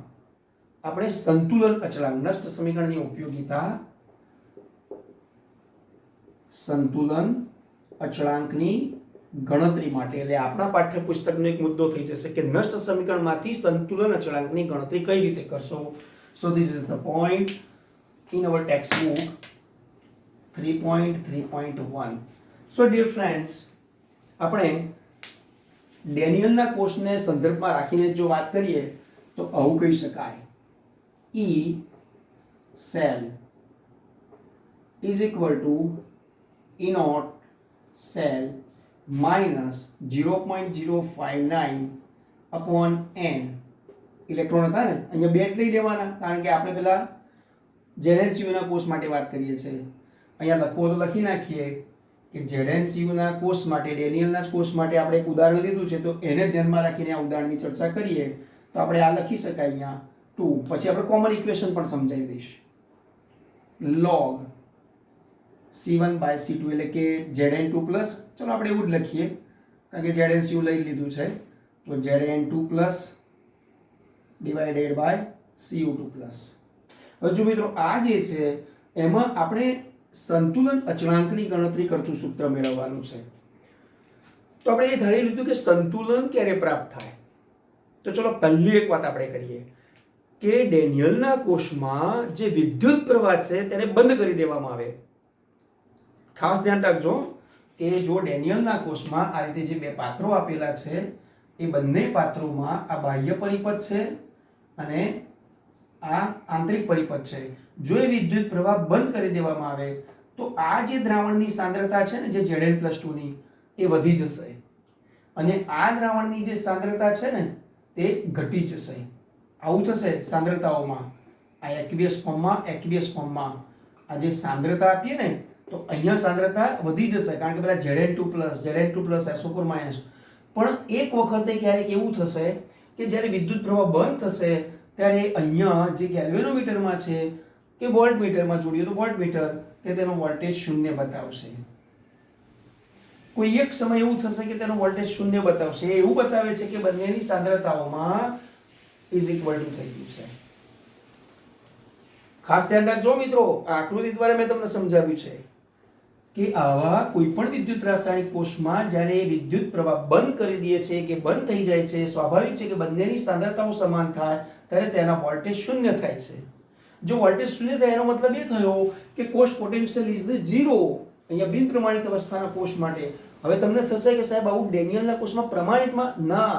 આપણે સંતુલન અચળાંક, નષ્ટ સમીકરણની ઉપયોગિતા સંતુલન અચળાંકની ગણતરી માટે, એટલે આપણા પાઠ્યપુસ્તકનો એક મુદ્દો થઈ જશે કે નષ્ટ સમીકરણમાંથી સંતુલન અચળાંકની ગણતરી કઈ રીતે કરશો. સો this is the point in our textbook 3.3.1. So dear friends, આપણે ડેનિયલના કોષને સંદર્ભમાં રાખીને જો વાત કરીએ તો આવું કહી શકાય, E cell is equal to E naught cell minus 0.059 upon n. Electron હતા ને, અહીંયા બે લઈ લેવાના, કારણ કે આપણે પેલા ZnCuના કોષ માટે વાત કરીએ છીએ. અહીંયા લખવો તો લખી નાખીએ કે ZnCuના કોષ માટે, ડેનિયલના કોષ માટે આપણે એક ઉદાહરણ લીધું છે, તો એને ધ્યાનમાં રાખીને આ ઉદાહરણની ચર્ચા કરીએ તો આપણે આ લખી શકાય અહીંયા 2. પછી આપણે કોમન ઇક્વેશન પણ સમજાવી દઈશ. log C1/C2 એટલે કે Zn2 પ્લસ, ચલો આપણે એવું જ લખીએ કારણ કે ZnCu લઈ લીધું છે, તો Zn2 plus divided by Cu2 plus. હવે જો મિત્રો આ જે છે એમાં આપણે સંતુલન અચળાંકની ગણતરી કરતું સૂત્ર મેળવવાનું છે. તો આપણે એ ધારી લીધું કે સંતુલન ક્યારે પ્રાપ્ત થાય. તો ચલો પહેલી એક વાત આપણે કરીએ કે ડેનિયલના કોષમાં જે વિદ્યુત પ્રવાહ છે તેને બંધ કરી દેવામાં આવે. ખાસ ધ્યાન રાખજો કે જો ડેનિયલના કોષમાં આ રીતે જે બે પાત્રો આપેલા છે એ બંને પાત્રોમાં આ બાહ્ય પરિપથ છે અને આ આંતરિક પરિપથ છે. જો એ વિદ્યુત પ્રવાહ બંધ કરી દેવામાં આવે તો આ જે દ્રાવણની સાંદ્રતા છે ને, જે Zn+2 ની, એ વધી જશે અને આ દ્રાવણની જે સાંદ્રતા છે ને તે ઘટી જશે. આવું થશે સાંદ્રતાઓમાં. આ એક્વિયસ ફોર્મમાં આ જે સાંદ્રતા આપીએ ને તો અહીંયા સાંદ્રતા વધી જશે કારણ કે પેલા Zn2+, SO4-. પણ એક વખતે ક્યારેક એવું થશે કે જ્યારે વિદ્યુત પ્રવાહ બંધ થશે ત્યારે અહીંયા જે ગેલ્વેનોમીટરમાં છે કે વોલ્ટમીટરમાં જોડીએ તો વોલ્ટમીટર તે તેનો વોલ્ટેજ 0 બતાવશે. કોઈ એક સમય એવું થશે કે તેનો વોલ્ટેજ 0 બતાવશે. એ એવું બતાવે છે કે બંનેની સાંદ્રતાઓમાં ઇઝ ઇક્વલ ટુ થઈ ગયું છે. ખાસ ધ્યાન રાખજો મિત્રો, આ આકૃતિ દ્વારા મેં તમને સમજાવ્યું છે કે આવા કોઈ પણ વિદ્યુત રાસાયણિક કોષમાં જ્યારે વિદ્યુત પ્રવાહ બંધ કરી દે છે કે બંધ થઈ જાય છે, સ્વાભાવિક છે કે બંનેની સાંદ્રતાઓ સમાન થાય ત્યારે તેના વોલ્ટેજ 0 થાય છે. જો વોલ્ટેજ 0 થાય એનો મતલબ એ થયો કે કોષ પોટેન્શિયલ ઇઝ 0. અહીંયા બિન પ્રમાણિત અવસ્થાના કોષ માટે. હવે તમને થશે કે સાહેબ આવું ડેનિયલના કોષમાં પ્રમાણિતમાં ના,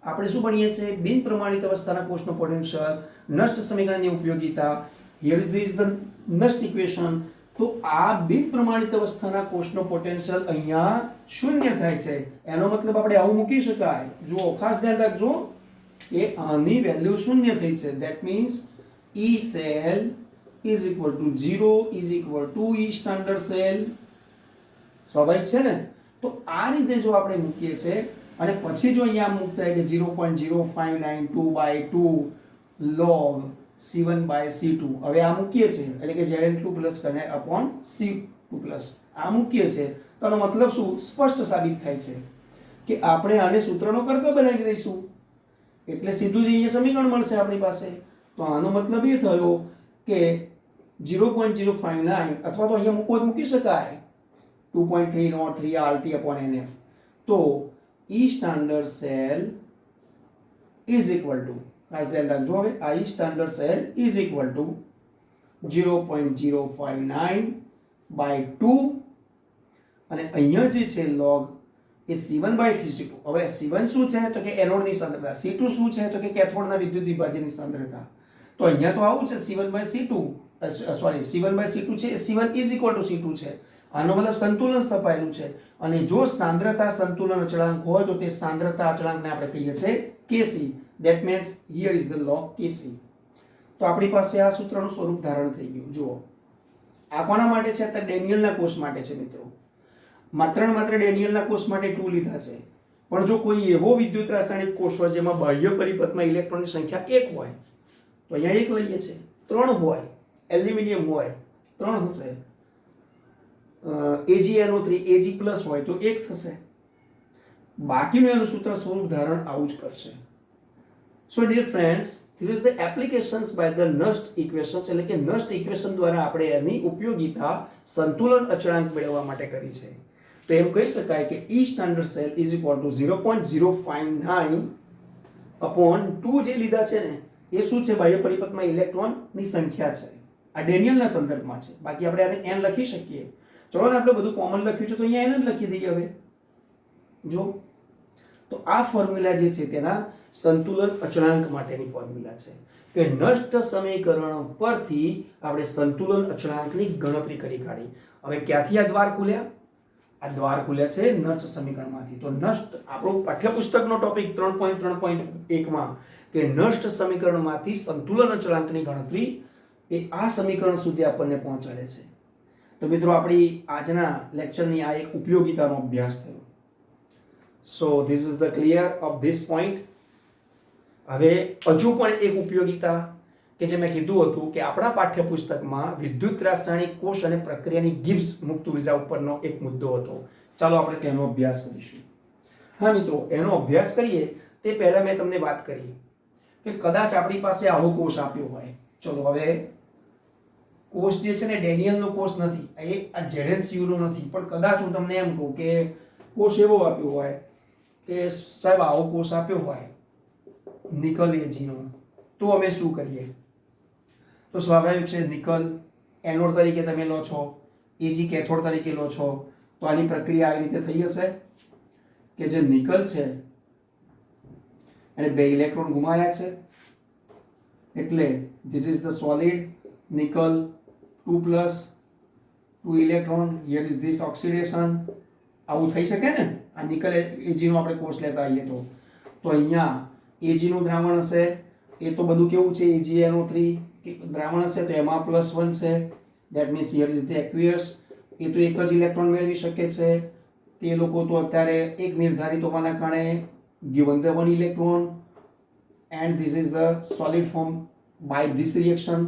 આપણે શું ભણીએ છીએ બિન પ્રમાણિત અવસ્થાના કોષનો પોટેન્શિયલ, નષ્ટ સમીકરણની ઉપયોગિતા. હિયર ઇઝ ધ નષ્ટ ઇક્વેશન. તો આ બિન પ્રમાણિત અવસ્થાના કોષનો પોટેન્શિયલ અહીંયા 0 થાય છે. એનો મતલબ આપણે આવું મૂકી શકાય. જો ખાસ ધ્યાન રાખજો કે આની વેલ્યુ 0 થઈ છે. That means E cell is equal to 0 is equal to E standard cell. સ્વાભાવિક છે ને? તો આ રીતે જો આપણે મૂકીએ છીએ અને પછી જો અહીંયા મૂકતા હોય કે 0.0592/2 log C1/C2, હવે આ મૂકીએ છીએ એટલે કે Zn2+ અને C2+, આ મૂકીએ છીએ તો આનો મતલબ શું સ્પષ્ટ સાબિત થાય છે કે આપણે આને સૂત્રનો કર્ક બનાવી દઈશું, એટલે સીધું જ અહીંયા સમીકરણ મળશે આપણી પાસે. તો આનો મતલબ એ થયો કે 0.059 અથવા તો અહીંયા મૂકવો મૂકી શકાય 2.303 RT/NF. તો E standard cell is equal to, ખાસ ધ્યાન રાખજો હવે, આ E standard cell is equal to 0.059 by 2 અને અહીંયા જે છે log એ C1/3C2. હવે C1 શું છે તો કે એનોડની સાંદ્રતા, C2 શું છે તો કે કેથોડના વિદ્યુત વિભાજનની સાંદ્રતા. તો અહીંયા તો આવું છે C1/C2, સોરી C1/C2 છે, C1 is equal two C2 છે. આનો મતલબ સંતુલન સ્થપાયેલું છે. અને જો સાંદ્રતા સંતુલન અચળાંક હોય તો તે સાંદ્રતા અચળાંકને આપણે કહીએ છીએ Kc. That means here is the log Kc. તો આપણી પાસે આ સૂત્રનું સ્વરૂપ ધારણ થઈ ગયું. જુઓ, આ કોના માટે છે? તો ડેનિયલના કોષ માટે છે મિત્રો. માત્ર ને માત્ર ડેનિયલના કોષ માટે 2 લીધા છે. પણ જો કોઈ એવો વિદ્યુત રાસાયણિક કોષ હોય જેમાં બાહ્ય પરિપથમાં ઇલેક્ટ્રોનની સંખ્યા 1 હોય તો અહીંયા 1 લઈએ છે. 3 હોય, એલ્યુમિનિયમ હોય 3 હશે, AgNO3 Ag+ હોય તો 1 થશે. બાકીનું એનું સૂત્ર સ્વરૂપ ધારણ આવું જ કરશે. So dear friends, this is the applications by the Nernst equations, એટલે કે નસ્ટ ઇક્વેશન દ્વારા આપણે એની ઉપયોગિતા સંતુલન અચળાંક મેળવવા માટે કરી છે. તો એમ કહી શકાય કે E standard cell is equal to 0.059 upon 2 જે લીધા છે ને એ શું છે? બાહ્ય પરિપથમાં ઇલેક્ટ્રોનની સંખ્યા છે. આ ડેનિયલના સંદર્ભમાં છે. બાકી આપણે આને n લખી શકીએ. ચલો ને, આપણે બધું કોમન લખ્યું છે તો અહીંયા n જ લખી દઈએ. હવે જો, તો આ ફોર્મ્યુલા જે છે તેના સંતુલન અચળાંક માટેની ફોર્મ્યુલા છે કે નષ્ટ સમીકરણ પરથી આપણે સંતુલન અચળાંકની ગણતરી કરી કાઢી. હવે ક્યાંથી આ દ્વાર ખુલ્યા? આ દ્વાર ખુલ્યા છે નષ્ટ સમીકરણમાંથી. તો નષ્ટ આપણો પાઠ્યપુસ્તકનો ટોપિક 3.3.1 માં કે નષ્ટ સમીકરણમાંથી સંતુલન અચળાંકની ગણતરી એ આ સમીકરણ સુધી આપણને પહોંચાડે છે. તો મિત્રો, આપણી આજના લેક્ચરની આ એક ઉપયોગિતાનો અભ્યાસ થયો. સો this is the clear of this point. હવે હજુ પણ એક ઉપયોગિતા કે જે મેં કીધું હતું કે આપણા પાઠ્યપુસ્તકમાં વિદ્યુત રાસાયણિક કોષ અને પ્રક્રિયાની ગિબ્સ મુક્ત ઉર્જા ઉપરનો એક મુદ્દો હતો. ચાલો આપણે તેનો અભ્યાસ કરીશું. હા મિત્રો, એનો અભ્યાસ કરીએ તે પહેલાં મેં તમને વાત કરી કે કદાચ આપણી પાસે આવો કોષ આપ્યો હોય. ચલો, હવે કોષ જે છે ને ડેનિયલનો કોષ નથી, આ ZnCuનો નથી, પણ કદાચ હું તમને એમ કહું કે કોષ એવો આપ્યો હોય કે સાહેબ આવો કોષ આપ્યો હોય નિકલ Agનો, તો અમે શું કરીએ? તો સ્વાભાવિક છે, નિકલ એનોડ તરીકે તમે લો છો, Ag કેથોડ તરીકે લો છો, તો આની પ્રક્રિયા આવી રીતે થઈ હશે કે જે નિકલ છે એને 2 ઇલેક્ટ્રોન ગુમાવ્યા છે, એટલે this is the solid nickel 2+, 2 electron, here is this oxidation. આવું થઈ શકે ને? આ નિકલ Agનો આપણે કોષ લેતા આવીએ તો અહીંયા Agનું દ્રાવણ હશે, એ તો બધું કેવું છે? AgNO3 દ્રાવણ હશે તો એમાં +1 છે. That means here is the aqueous. એ તો એક જ ઇલેક્ટ્રોન મેળવી શકે છે. તે લોકો તો અત્યારે એક નિર્ધારિત હોવાના કારણે given the 1 electron and this is the solid form by this reaction.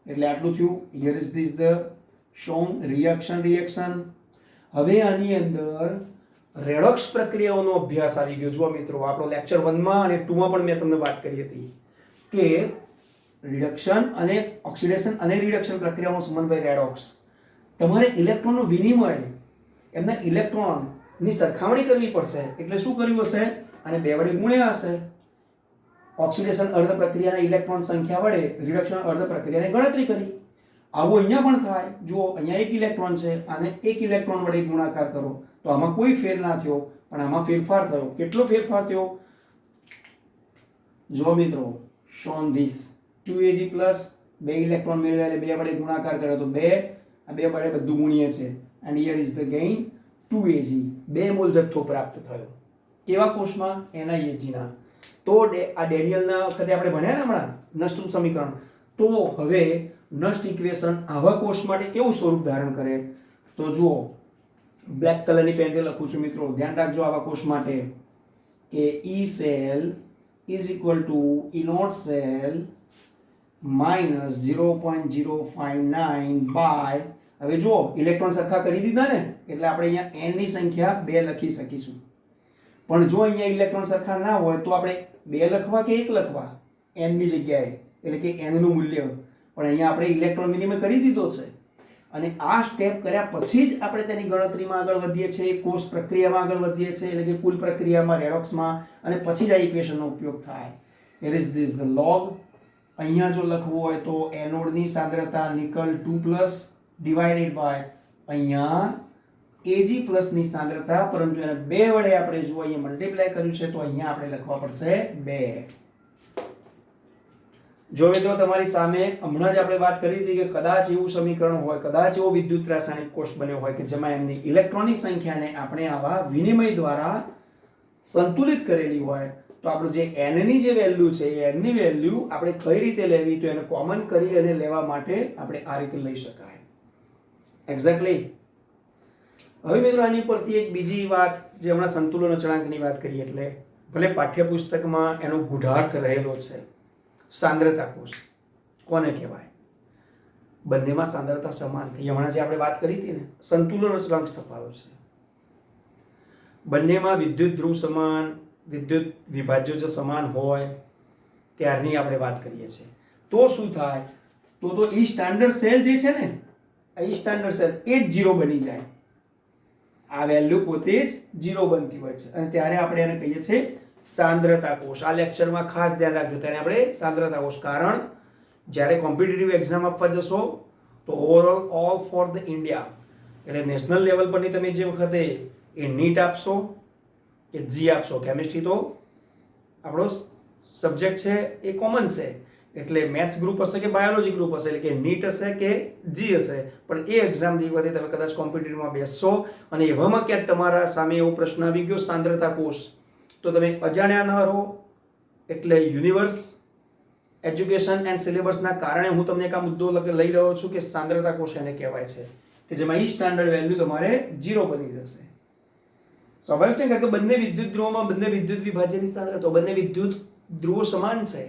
એટલે આટલું થયું. Here is this the shown reaction. હવે આની અંદર રેડોક્સ પ્રક્રિયાઓનો અભ્યાસ આવી ગયો. જુઓ મિત્રો, આપણો લેક્ચર 1 માં અને 2 માં પણ મેં તમને વાત કરી હતી કે રિડક્શન અને ઓક્સિડેશન અને રિડક્શન પ્રક્રિયાનો સમન્વય રેડોક્સ. તમારે ઇલેક્ટ્રોનનું વિનિમય, એમના ઇલેક્ટ્રોનની સરખામણી કરવી પડશે. એટલે શું કર્યું હશે? અને 2 વડે ગુણ્યા હશે. ઓક્સિડેશન અર્ધ પ્રક્રિયાના ઇલેક્ટ્રોન સંખ્યા વડે રિડક્શન અર્ધ પ્રક્રિયાની ગણતરી કરી. આવું અહીંયા પણ થાય. જુઓ, અહીંયા 1 ઇલેક્ટ્રોન છે, આને 1 ઇલેક્ટ્રોન વડે ગુણાકાર કરો તો આમાં કોઈ ફેર ના થયો, પણ આમાં ફેરફાર થયો. કેટલો ફેરફાર થયો? જો મિત્રો, shown this 2Ag+, 2 ઇલેક્ટ્રોન મેળવ્યા એટલે 2 વડે ગુણાકાર કર્યો તો 2, આ 2 વડે બધું ગુણીએ છે. and here is the gain 2Ag. 2 mall જથ્થો પ્રાપ્ત થયો. કેવા કોષમાં? એના Agના. તો આ ડેનિયલના વખતે આપણે ભણ્યા ને હમણાં નષ્ટ સમીકરણ. તો હવે નષ્ટ ઇક્વેશન આવા કોષ માટે કેવું સ્વરૂપ ધારણ કરે? તો જુઓ, બ્લેક કલરની પેનથી લખું છું મિત્રો, ધ્યાન રાખજો આવા કોષ માટે કે E cell is equal to E naught cell minus 0.059 by, હવે જુઓ ઇલેક્ટ્રોન સરખા કરી દીધા ને, એટલે આપણે અહીંયા n ની સંખ્યા 2 લખી શકીશું. પણ જો અહીંયા ઇલેક્ટ્રોન સરખા ના હોય તો આપણે 2 લખવા કે 1 લખવા n ની જગ્યાએ, એટલે કે n નું મૂલ્ય. પણ અહીંયા આપણે ઇલેક્ટ્રોન વિનિમય કરી દીધો છે અને આ સ્ટેપ કર્યા પછી જ આપણે તેની ગણતરીમાં આગળ વધીએ છીએ, કોષ પ્રક્રિયામાં આગળ વધીએ છીએ, એટલે કે કુલ પ્રક્રિયામાં, રેડોક્સમાં, અને પછી જ આ ઇક્વેશનનો ઉપયોગ થાય. here is this the log. અહીંયા જો લખવું હોય તો એનોડની સાંદ્રતા નિકલ 2+ ડિવાઇડેડ બાય અહીંયા Ag+ ની સાંદ્રતા, પરંતુ એને 2 વડે આપણે જો અહીંયા મલ્ટીપ્લાય કર્યું છે તો અહીંયા આપણે લખવા પડશે 2. જો મિત્રો તમારી સામે હમણાં જ આપણે વાત કરી હતી કે કદાચ એવું સમીકરણ હોય, કદાચ એવો વિદ્યુત રાસાયણિક કોષ બન્યો હોય કે જેમાં એમની ઇલેક્ટ્રોનની સંખ્યાને આપણે આવા વિનિમય દ્વારા સંતુલિત કરેલી હોય, તો આપણું જે n ની જે વેલ્યુ છે એ n ની વેલ્યુ આપણે કઈ રીતે લેવી, તો એને કોમન કરી અને લેવા માટે આપણે આ રીતે લઈ શકાય. એક્ઝેક્ટલી. હવે મિત્રો આની પરથી એક બીજી વાત, જે હમણાં સંતુલન અચળાંકની વાત કરી, એટલે ભલે પાઠ્યપુસ્તકમાં એનો ગૂઢાર્થ રહેલો છે. સાંદ્રતા કોષ કોને કહેવાય? બંનેમાં સાંદ્રતા સમાન થઈ. હમણાં જે આપણે વાત કરી હતી ને, સંતુલન અચળાંક સ્થપાયો છે. બંનેમાં વિદ્યુત ધ્રુવ સમાન, વિદ્યુત વિભાજ્યો જો સમાન હોય ત્યારની આપણે વાત કરીએ છીએ. તો શું થાય? તો ઈ સ્ટાન્ડર્ડ સેલ જે છે ને, ઈ સ્ટાન્ડર્ડ સેલ એ જ 0 બની જાય. આ વેલ્યુ પોતે જ 0 બનતી હોય છે અને ત્યારે આપણે એને કહીએ છીએ સાંદ્રતા કોષ. આ લેક્ચરમાં ખાસ ધ્યાન રાખજો, તેને આપણે સાંદ્રતા કોષ. કારણ જ્યારે કોમ્પિટિટિવ એક્ઝામ આપવા જશો તો overall all for the India, એટલે નેશનલ લેવલ પરની તમે જે વખતે એ નીટ આપશો કે જી આપશો, કેમિસ્ટ્રી તો આપણો સબ્જેક્ટ છે એ કોમન છે, એટલે મેથ્સ ગ્રુપ હશે કે બાયોલોજી ગ્રુપ હશે, એટલે કે નીટ હશે કે જી હશે, પણ એ એક્ઝામ જે વખતે તમે કદાચ કોમ્પિટિટિવમાં બેસશો અને એવામાં ક્યાંક તમારા સામે એવો પ્રશ્ન આવી ગયો સાંદ્રતા કોષ, તો તમે અજાણ્યા ન રહો. એટલે યુનિવર્સ એજ્યુકેશન એન્ડ સિલેબસના કારણે હું તમને એક આ મુદ્દો લઈ રહ્યો છું કે સાંદ્રતા કોષ એને કહેવાય છે, કે જેમાં ઈ સ્ટાન્ડર્ડ વેલ્યુ તમારે 0 બની જશે. સ્વાભાવિક છે કારણ કે બંને વિદ્યુત ધ્રુવોમાં બંને વિદ્યુત વિભાજ્યની સાંદ્રતા, બંને વિદ્યુત ધ્રુવો સમાન છે.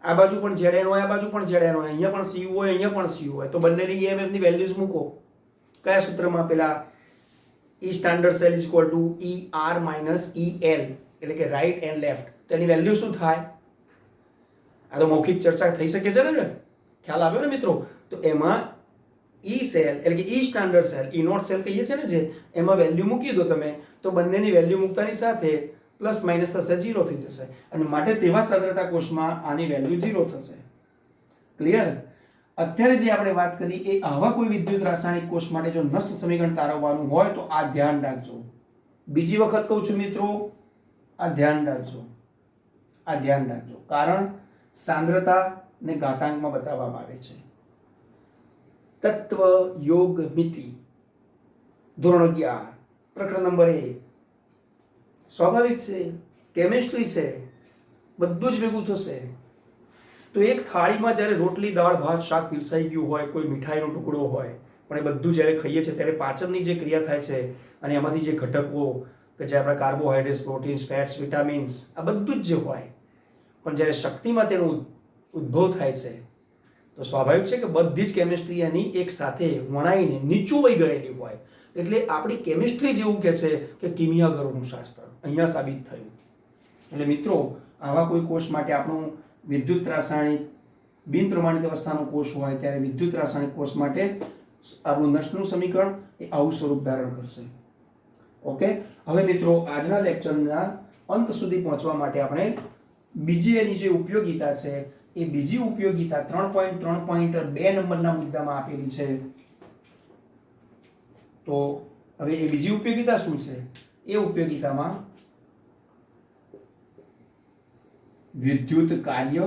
આ બાજુ પણ Zn હોય, આ બાજુ પણ Zn હોય, અહીંયા પણ Cu હોય, અહીંયા પણ Cu હોય, તો બંનેની EMF ની વેલ્યુઝ મૂકો. કયા સૂત્રમાં? પેલા E standard cell is equal to ER minus EL, એટલે કે રાઈટ એન્ડ લેફ્ટ. તો એની વેલ્યુ શું થાય? આ તો મૌખિક ચર્ચા થઈ શકે છે ને, ખ્યાલ આવ્યો ને મિત્રો? તો એમાં E સેલ એટલે કે E standard cell, E not cell કહીએ છીએ ને જે, એમાં વેલ્યુ મૂકી દો તમે, તો બંનેની વેલ્યુ મૂકતાની સાથે પ્લસ માઇનસ થશે, 0 થઈ જશે, અને માટે તેવા સાંદ્રતા કોષમાં આની વેલ્યુ 0 થશે. ક્લિયર? અત્યારે જે આપણે વાત કરી એ આવા કોઈ વિદ્યુત રાસાયણિક કોષ માટે જો નષ્ટ સમીકરણ તારવવાનું હોય તો આ ધ્યાન રાખજો. બીજી વખત કહું છું મિત્રો, આ ધ્યાન રાખજો, આ ધ્યાન રાખજો, કારણ સાંદ્રતા ને ઘાતાંકમાં બતાવવામાં આવે છે. તત્વ યોગ મિતિ ધોરણ 11 પ્રકરણ નંબર 1. સ્વાભાવિક છે, કેમિસ્ટ્રી છે, બધું જ ભેગું થશે. તો એક થાળીમાં જ્યારે રોટલી, દાળ, ભાત, શાક પીરસાઈ ગયું હોય, કોઈ મીઠાઈનો ટુકડો હોય, પણ એ બધું જ્યારે ખાઈએ છીએ ત્યારે પાચનની જે ક્રિયા થાય છે અને એમાંથી જે ઘટકો કે જે આપણા કાર્બોહાઈડ્રેટ્સ, પ્રોટીન્સ, ફેટ્સ, વિટામિન્સ, આ બધું જ જે હોય, પણ જ્યારે શક્તિમાં તેનો ઉદ્ભવ થાય છે તો સ્વાભાવિક છે કે બધી જ કેમિસ્ટ્રી એની એક સાથે વણાઈને નીચું વહી ગયેલી હોય. એટલે આપણી કેમિસ્ટ્રી જેવું કહે છે કે કિમિયાગરોનું શાસ્ત્ર અહીંયા સાબિત થયું. એટલે મિત્રો આવા કોઈ કોષ માટે આપણું વિદ્યુત રાસાયણિક બિન પ્રમાણિત અવસ્થાનો કોષ હોય ત્યારે વિદ્યુત રાસાયણિક કોષ માટે આપણું નષ્ટનું સમીકરણ એ આવું સ્વરૂપ ધારણ કરશે. ઓકે, હવે મિત્રો આજના લેક્ચરના અંત સુધી પહોંચવા માટે આપણે બીજી એની જે ઉપયોગિતા છે એ બીજી ઉપયોગિતા 3.3.2 નંબરના મુદ્દામાં આપેલી છે. તો હવે એ બીજી ઉપયોગિતા શું છે? એ ઉપયોગિતામાં વિદ્યુત કાર્ય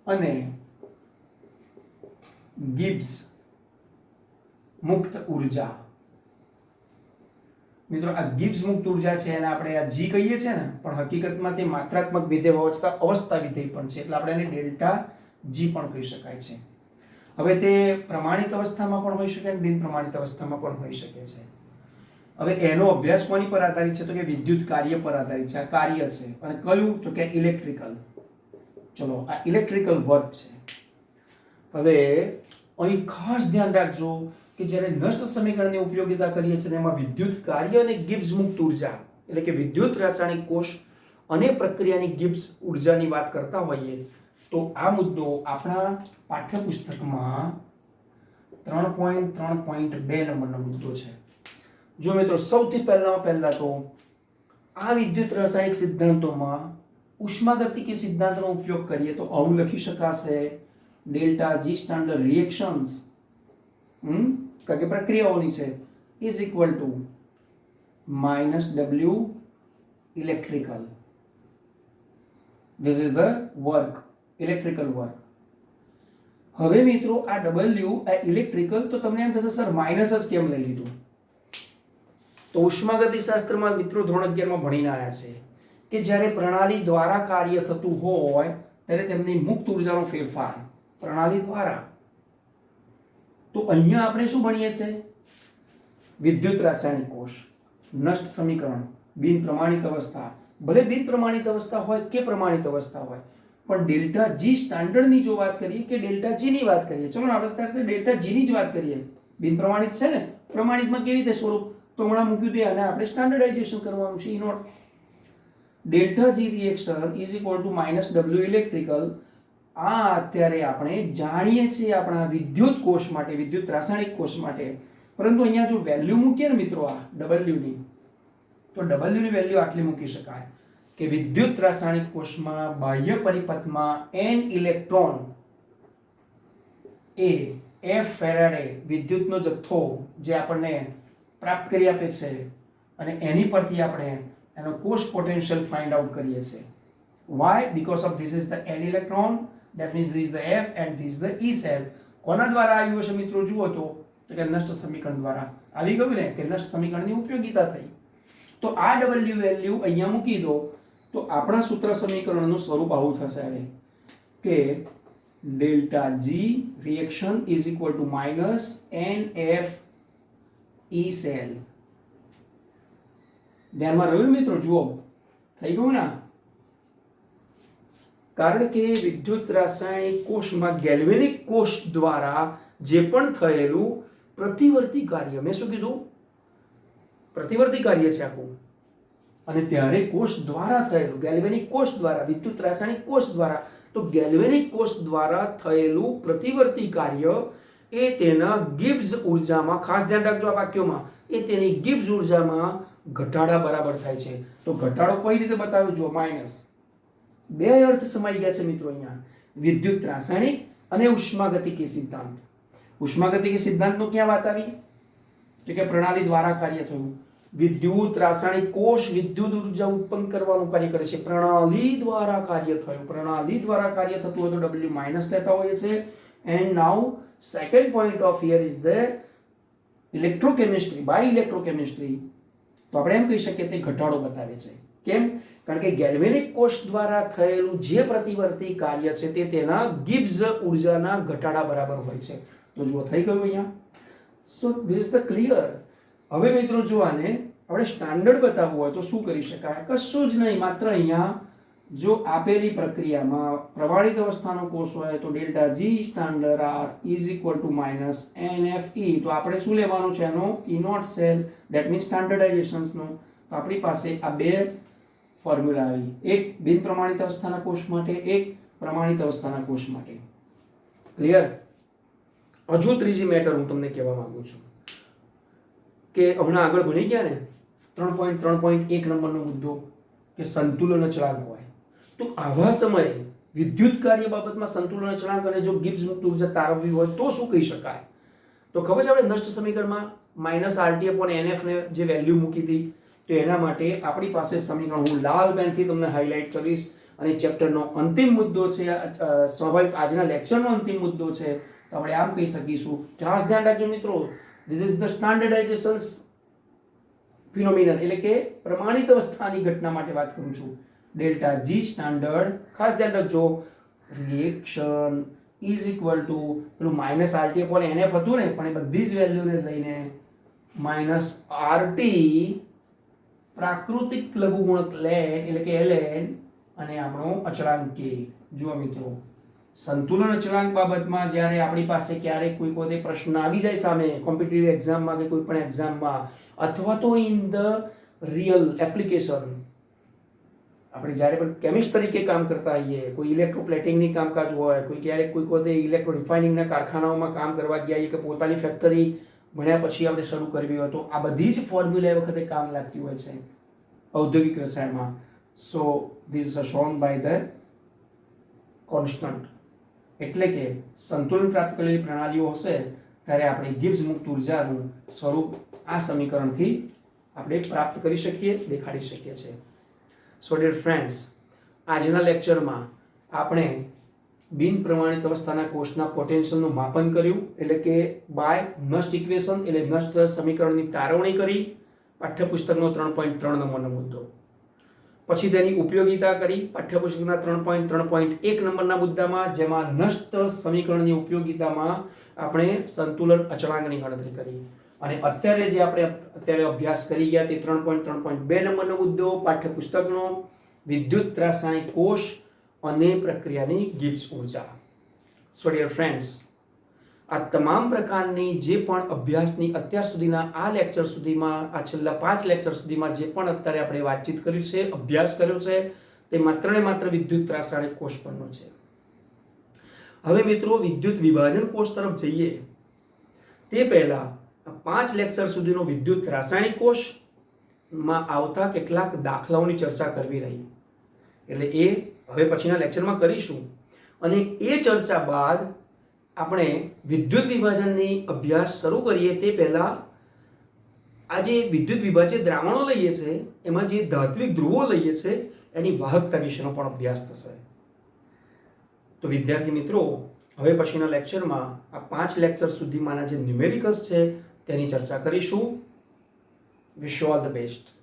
અને ગિબ્સ મુક્ત ઉર્જા. મિત્રો આ ગિબ્સ મુક્ત ઉર્જા છે એને આપણે આ જી કહીએ છીએ ને, પણ હકીકતમાં તે માત્રાત્મક વિધેય હોવા છતાં અવસ્થા વિધેય પણ છે, એટલે આપણે એને ડેલ્ટા જી પણ કહી શકાય છે. હવે તે પ્રમાણિત અવસ્થામાં પણ હોઈ શકે અને બિન પ્રમાણિત અવસ્થામાં પણ હોઈ શકે છે. હવે એનો અભ્યાસ કોની પર આધારિત છે? તો કે વિદ્યુત કાર્ય પર આધારિત છે. આ કાર્ય છે અને કયું? તો કે ઇલેક્ટ્રિકલ. ચલો, આ ઇલેક્ટ્રિકલ વર્ક છે. હવે અહીં ખાસ ધ્યાન રાખજો કે જ્યારે નષ્ટ સમીકરણની ઉપયોગિતા કરીએ છીએ એમાં વિદ્યુત કાર્ય અને ગિબ્સ મુક્ત ઉર્જા એટલે કે વિદ્યુત રાસાયણિક કોષ અને પ્રક્રિયાની ગિબ્સ ઉર્જાની વાત કરતા હોઈએ તો આ મુદ્દો આપણા પાઠ્યપુસ્તકમાં 3.3.2 નંબરનો મુદ્દો છે. જો મિત્રો સૌથી પહેલા તો આ વિદ્યુત રાસાયણિક સિદ્ધાંતોમાં ઉષ્માગતિકી સિદ્ધાંતનો ઉપયોગ કરીએ તો આવું લખી શકાશે ડેલ્ટા જી સ્ટાન્ડર્ડ રિએક્શન્સ કે પ્રક્રિયાઓની છે is equal to -W electrical. This is the work, electrical work. હવે મિત્રો આ W આ ઇલેક્ટ્રિકલ, તો તમને એમ થશે સર માઇનસ જ કેમ લઈ લીધું? તો ઉષ્માગતિશાસ્ત્રમાં મિત્રો ધોરણ 11 માં ભણીને આવ્યા છે કે જ્યારે પ્રણાલી દ્વારા કાર્ય થતું હોય ત્યારે તેમની મુક્ત ઉર્જાનો ફેરફાર પ્રણાલી દ્વારા. તો અહીંયા આપણે શું ભણીએ છીએ? વિદ્યુત રાસાયણિક કોષ, નષ્ટ સમીકરણ, બિન પ્રમાણિત અવસ્થા. ભલે બિન પ્રમાણિત અવસ્થા હોય કે પ્રમાણિત અવસ્થા હોય, પણ ડેલ્ટા જી સ્ટાન્ડર્ડની જો વાત કરીએ કે ડેલ્ટા જી ની વાત કરીએ, ચલો આપણે અત્યારે ડેલ્ટા જી ની જ વાત કરીએ. બિન પ્રમાણિત છે ને, પ્રમાણિતમાં કેવી રીતે સ્વરૂપ? તો હમણાં મૂક્યું હતું અને આપણે સ્ટાન્ડર્ડાઇઝેશન કરવાનું છે. E not delta G reaction is equal to -W electrical. આ અત્યારે આપણે જાણીએ છીએ આપણા વિદ્યુત કોષ માટે, વિદ્યુત રાસાયણિક કોષ માટે. પરંતુ અહીંયા જો વેલ્યુ મૂકીએ ને મિત્રો આ W ની, તો W ની વેલ્યુ આટલી મૂકી શકાય કે વિદ્યુત રાસાયણિક કોષમાં બાહ્ય પરિપથમાં n ઇલેક્ટ્રોન એ F ફેરાડે વિદ્યુતનો જથ્થો જે આપણને પ્રાપ્ત કરી આપે છે અને એની પરથી આપણે એનો કોષ પોટેન્શિયલ ફાઇન્ડ આઉટ કરીએ છીએ. Why? Because of this is the n electron, that means this is the F and this is the E cell. કોના દ્વારા આવ્યું હશે મિત્રો? જુઓ તો કે નષ્ટ સમીકરણ દ્વારા આવી ગયું ને, કે નષ્ટ સમીકરણની ઉપયોગિતા થઈ. તો આ W વેલ્યુ અહીંયા મૂકી દો તો આપણા સૂત્ર સમીકરણનું સ્વરૂપ આવું થશે હવે કે delta G reaction is equal two -NF E cell. ધ્યાનમાં રહ્યું મિત્રો? જુઓ થઈ ગયું ને? કારણ કે વિદ્યુત રાસાયણિક કોષમાં ગેલ્વેનિક કોષ દ્વારા જે પણ થયેલું પ્રતિવર્તી કાર્ય, મેં શું કીધું? પ્રતિવર્તી કાર્ય છે આખું. અને ત્યારે કોષ દ્વારા થયેલું, ગેલ્વેનિક કોષ દ્વારા, વિદ્યુત રાસાયણિક કોષ દ્વારા, તો ગેલ્વેનિક કોષ દ્વારા થયેલું પ્રતિવર્તી કાર્ય એ તેના ગિબ્સ ઉર્જામાં, ખાસ ધ્યાન રાખજો આ વાક્યોમાં, એ તેની ગિબ્સ ઉર્જામાં ઘટાડા બરાબર થાય છે. તો ઘટાડો કઈ રીતે બતાવ્યો? જો માઇનસ. બે અર્થ સમાઈ ગયા છે મિત્રો અહીંયા, વિદ્યુત રાસાયણિક અને ઉષ્માગતિકી સિદ્ધાંત. ઉષ્માગતિકી સિદ્ધાંતનો ક્યાં વાત આવી? તો કે પ્રણાલી દ્વારા કાર્ય થયું. વિદ્યુત રાસાયણિક કોષ વિદ્યુત ઉર્જા ઉત્પન્ન કરવાનું કાર્ય કરે છે, પ્રણાલી દ્વારા કાર્ય થયું. પ્રણાલી દ્વારા કાર્ય થતું હોય તો W માઇનસ લેતા હોઈએ છે. And now second point of here is the electrochemistry, by electrochemistry. તો આપણે એમ કહી શકીએ તે ઘટાડો બતાવે છે. કેમ? કારણ કે ગેલ્વેનિક કોષ દ્વારા થયેલું જે પ્રતિવર્તી કાર્ય છે તે તેના ગિબ્સ ઉર્જાના ઘટાડા બરાબર હોય છે. તો જુઓ થઈ ગયું અહીંયા. સો ધીસ ઇઝ ધ ક્લિયર. હવે મિત્રો જો આને આપણે સ્ટાન્ડર્ડ બતાવવું હોય તો શું કરી શકાય? કશું જ નહીં, માત્ર અહીંયા જો આપેલી પ્રક્રિયામાં પ્રમાણિત અવસ્થાનો કોષ હોય તો delta G standard R is equal to -NFE. તો આપણે શું લેવાનું છે? એનો ઇનોટ સેલ, ધેટ મીન્સ સ્ટાન્ડર્ડાઇઝેશન્સનો. તો આપણી પાસે આ બે ફોર્મ્યુલા આવી, એક બિન પ્રમાણિત અવસ્થાના કોષ માટે, એક પ્રમાણિત અવસ્થાના કોષ માટે. ક્લિયર? હજુ ત્રીજી મેટર હું તમને કહેવા માંગુ છું કે હમણાં આગળ ભણી ગયા ને 3.3.1 નંબરનો મુદ્દો કે સંતુલન અચળાંક હોય. તો આવા સમયે વિદ્યુત કાર્ય બાબતમાં સંતુલન અચળાંક અને જો ગિબ્સ મુક્ત ઉર્જા તારવવી હોય તો શું કહી શકાય? તો ખબર છે આપણે નષ્ટ સમીકરણમાં -RT/NF ને જે વેલ્યુ મૂકી હતી, તો એના માટે આપણી પાસે સમીકરણ હું લાલ પેનથી તમને હાઇલાઇટ કરીશ. અને ચેપ્ટરનો અંતિમ મુદ્દો છે, સ્વાભાવિક આજના લેક્ચરનો અંતિમ મુદ્દો છે. તો આપણે આમ કહી શકીશું, ખાસ ધ્યાન રાખજો મિત્રો, ધીસ ઇઝ ધ સ્ટાન્ડર્ડાઇઝેશન ફિનોમિનન, એટલે કે પ્રમાણિત અવસ્થાની ઘટના માટે વાત કરું છું. ડેલ્ટા જી સ્ટાન્ડર્ડ, ખાસ ધ્યાન રાખજો, રિએક્શન ઇઝ ઇક્વલ ટુ પેલું -RT/NF હતું ને, પણ એ બધી જ વેલ્યુને લઈને -RT પ્રાકૃતિક લઘુગુણક ln, એટલે કે ln, અને આપણો અચળાંક k. જુઓ મિત્રો, સંતુલન અચળાંક બાબતમાં જ્યારે આપણી પાસે ક્યારેક કોઈ પ્રશ્ન આવી જાય સામે કોમ્પિટિટિવ એક્ઝામમાં કે કોઈ પણ એક્ઝામમાં, અથવા તો ઇન ધ રિયલ એપ્લિકેશન. આપણે જ્યારે પણ કેમિસ્ટ તરીકે કામ કરતા હોઈએ, કોઈ ઇલેક્ટ્રોપ્લેટિંગની કામકાજ હોય, કોઈ ક્યારેક કોઈ વખતે ઇલેક્ટ્રો રિફાઇનિંગના કારખાનાઓમાં કામ કરવા ગયા હોઈએ, કે પોતાની ફેક્ટરી ભણ્યા પછી આપણે શરૂ કરવી હોય, તો આ બધી જ ફોર્મ્યુલા એ વખતે કામ લાગતી હોય છે ઔદ્યોગિક રસાયણમાં. So this is shown by the constant. એટલે કે સંતુલન પ્રાપ્ત કરેલી પ્રણાલીઓ હશે ત્યારે આપણે ગિબ્સ મુક્ત ઉર્જાનું સ્વરૂપ આ સમીકરણથી આપણે પ્રાપ્ત કરી શકીએ, દેખાડી શકીએ છીએ. સો ડિયર ફ્રેન્ડ્સ, આજના લેક્ચરમાં આપણે બિન પ્રમાણિત અવસ્થાના કોષના પોટેન્શિયલનું માપન કર્યું, એટલે કે બાય નસ્ટ ઇક્વેશન એટલે નસ્ટ સમીકરણની તારવણી કરી, પાઠ્યપુસ્તકનો 3.3 નંબરનો મુદ્દો. પછી તેની ઉપયોગિતા કરી પાઠ્યપુસ્તકના 3.3.1 નંબરના મુદ્દામાં, જેમાં નષ્ટ સમીકરણની ઉપયોગિતામાં આપણે સંતુલન અચળાંકની ગણતરી કરી. અને અત્યારે જે આપણે અભ્યાસ કરી ગયા તે 3.3.2 નંબરનો મુદ્દો પાઠ્યપુસ્તકનો વિદ્યુત રાસાયણિક કોષ અને પ્રક્રિયાની ગિબ્સ ઉર્જા. સો ડિયર ફ્રેન્ડ્સ, આ તમામ પ્રકારની જે પણ અભ્યાસની અત્યાર સુધીના આ લેક્ચર સુધીમાં, આ છેલ્લા 5 લેક્ચર સુધીમાં જે પણ અત્યારે આપણે વાતચીત કરી છે, અભ્યાસ કર્યો છે, તે માત્ર ને માત્ર વિદ્યુત રાસાયણિક કોષ પરનો છે. હવે મિત્રો, વિદ્યુત વિભાજન કોષ તરફ જઈએ તે પહેલા 5 લેક્ચર સુધીનો વિદ્યુત રાસાયણિક કોષમાં આવતા કેટલાક દાખલાઓની ચર્ચા કરવી રહી. એટલે એ હવે પછીના લેક્ચરમાં કરીશું. અને એ ચર્ચા બાદ આપણે વિદ્યુત વિભાજનની અભ્યાસ શરૂ કરીએ તે પહેલાં આ જે વિદ્યુત વિભાજ્ય દ્રાવણો લઈએ છીએ એમાં જે ધાત્વિક ધ્રુવો લઈએ છીએ એની વાહકતા વિશેનો પણ અભ્યાસ થશે. તો વિદ્યાર્થી મિત્રો, હવે પછીના લેક્ચરમાં આ 5 લેક્ચર સુધીમાંના જે ન્યુમેરિકલ્સ છે તેની ચર્ચા કરીશું. Wish you all the best.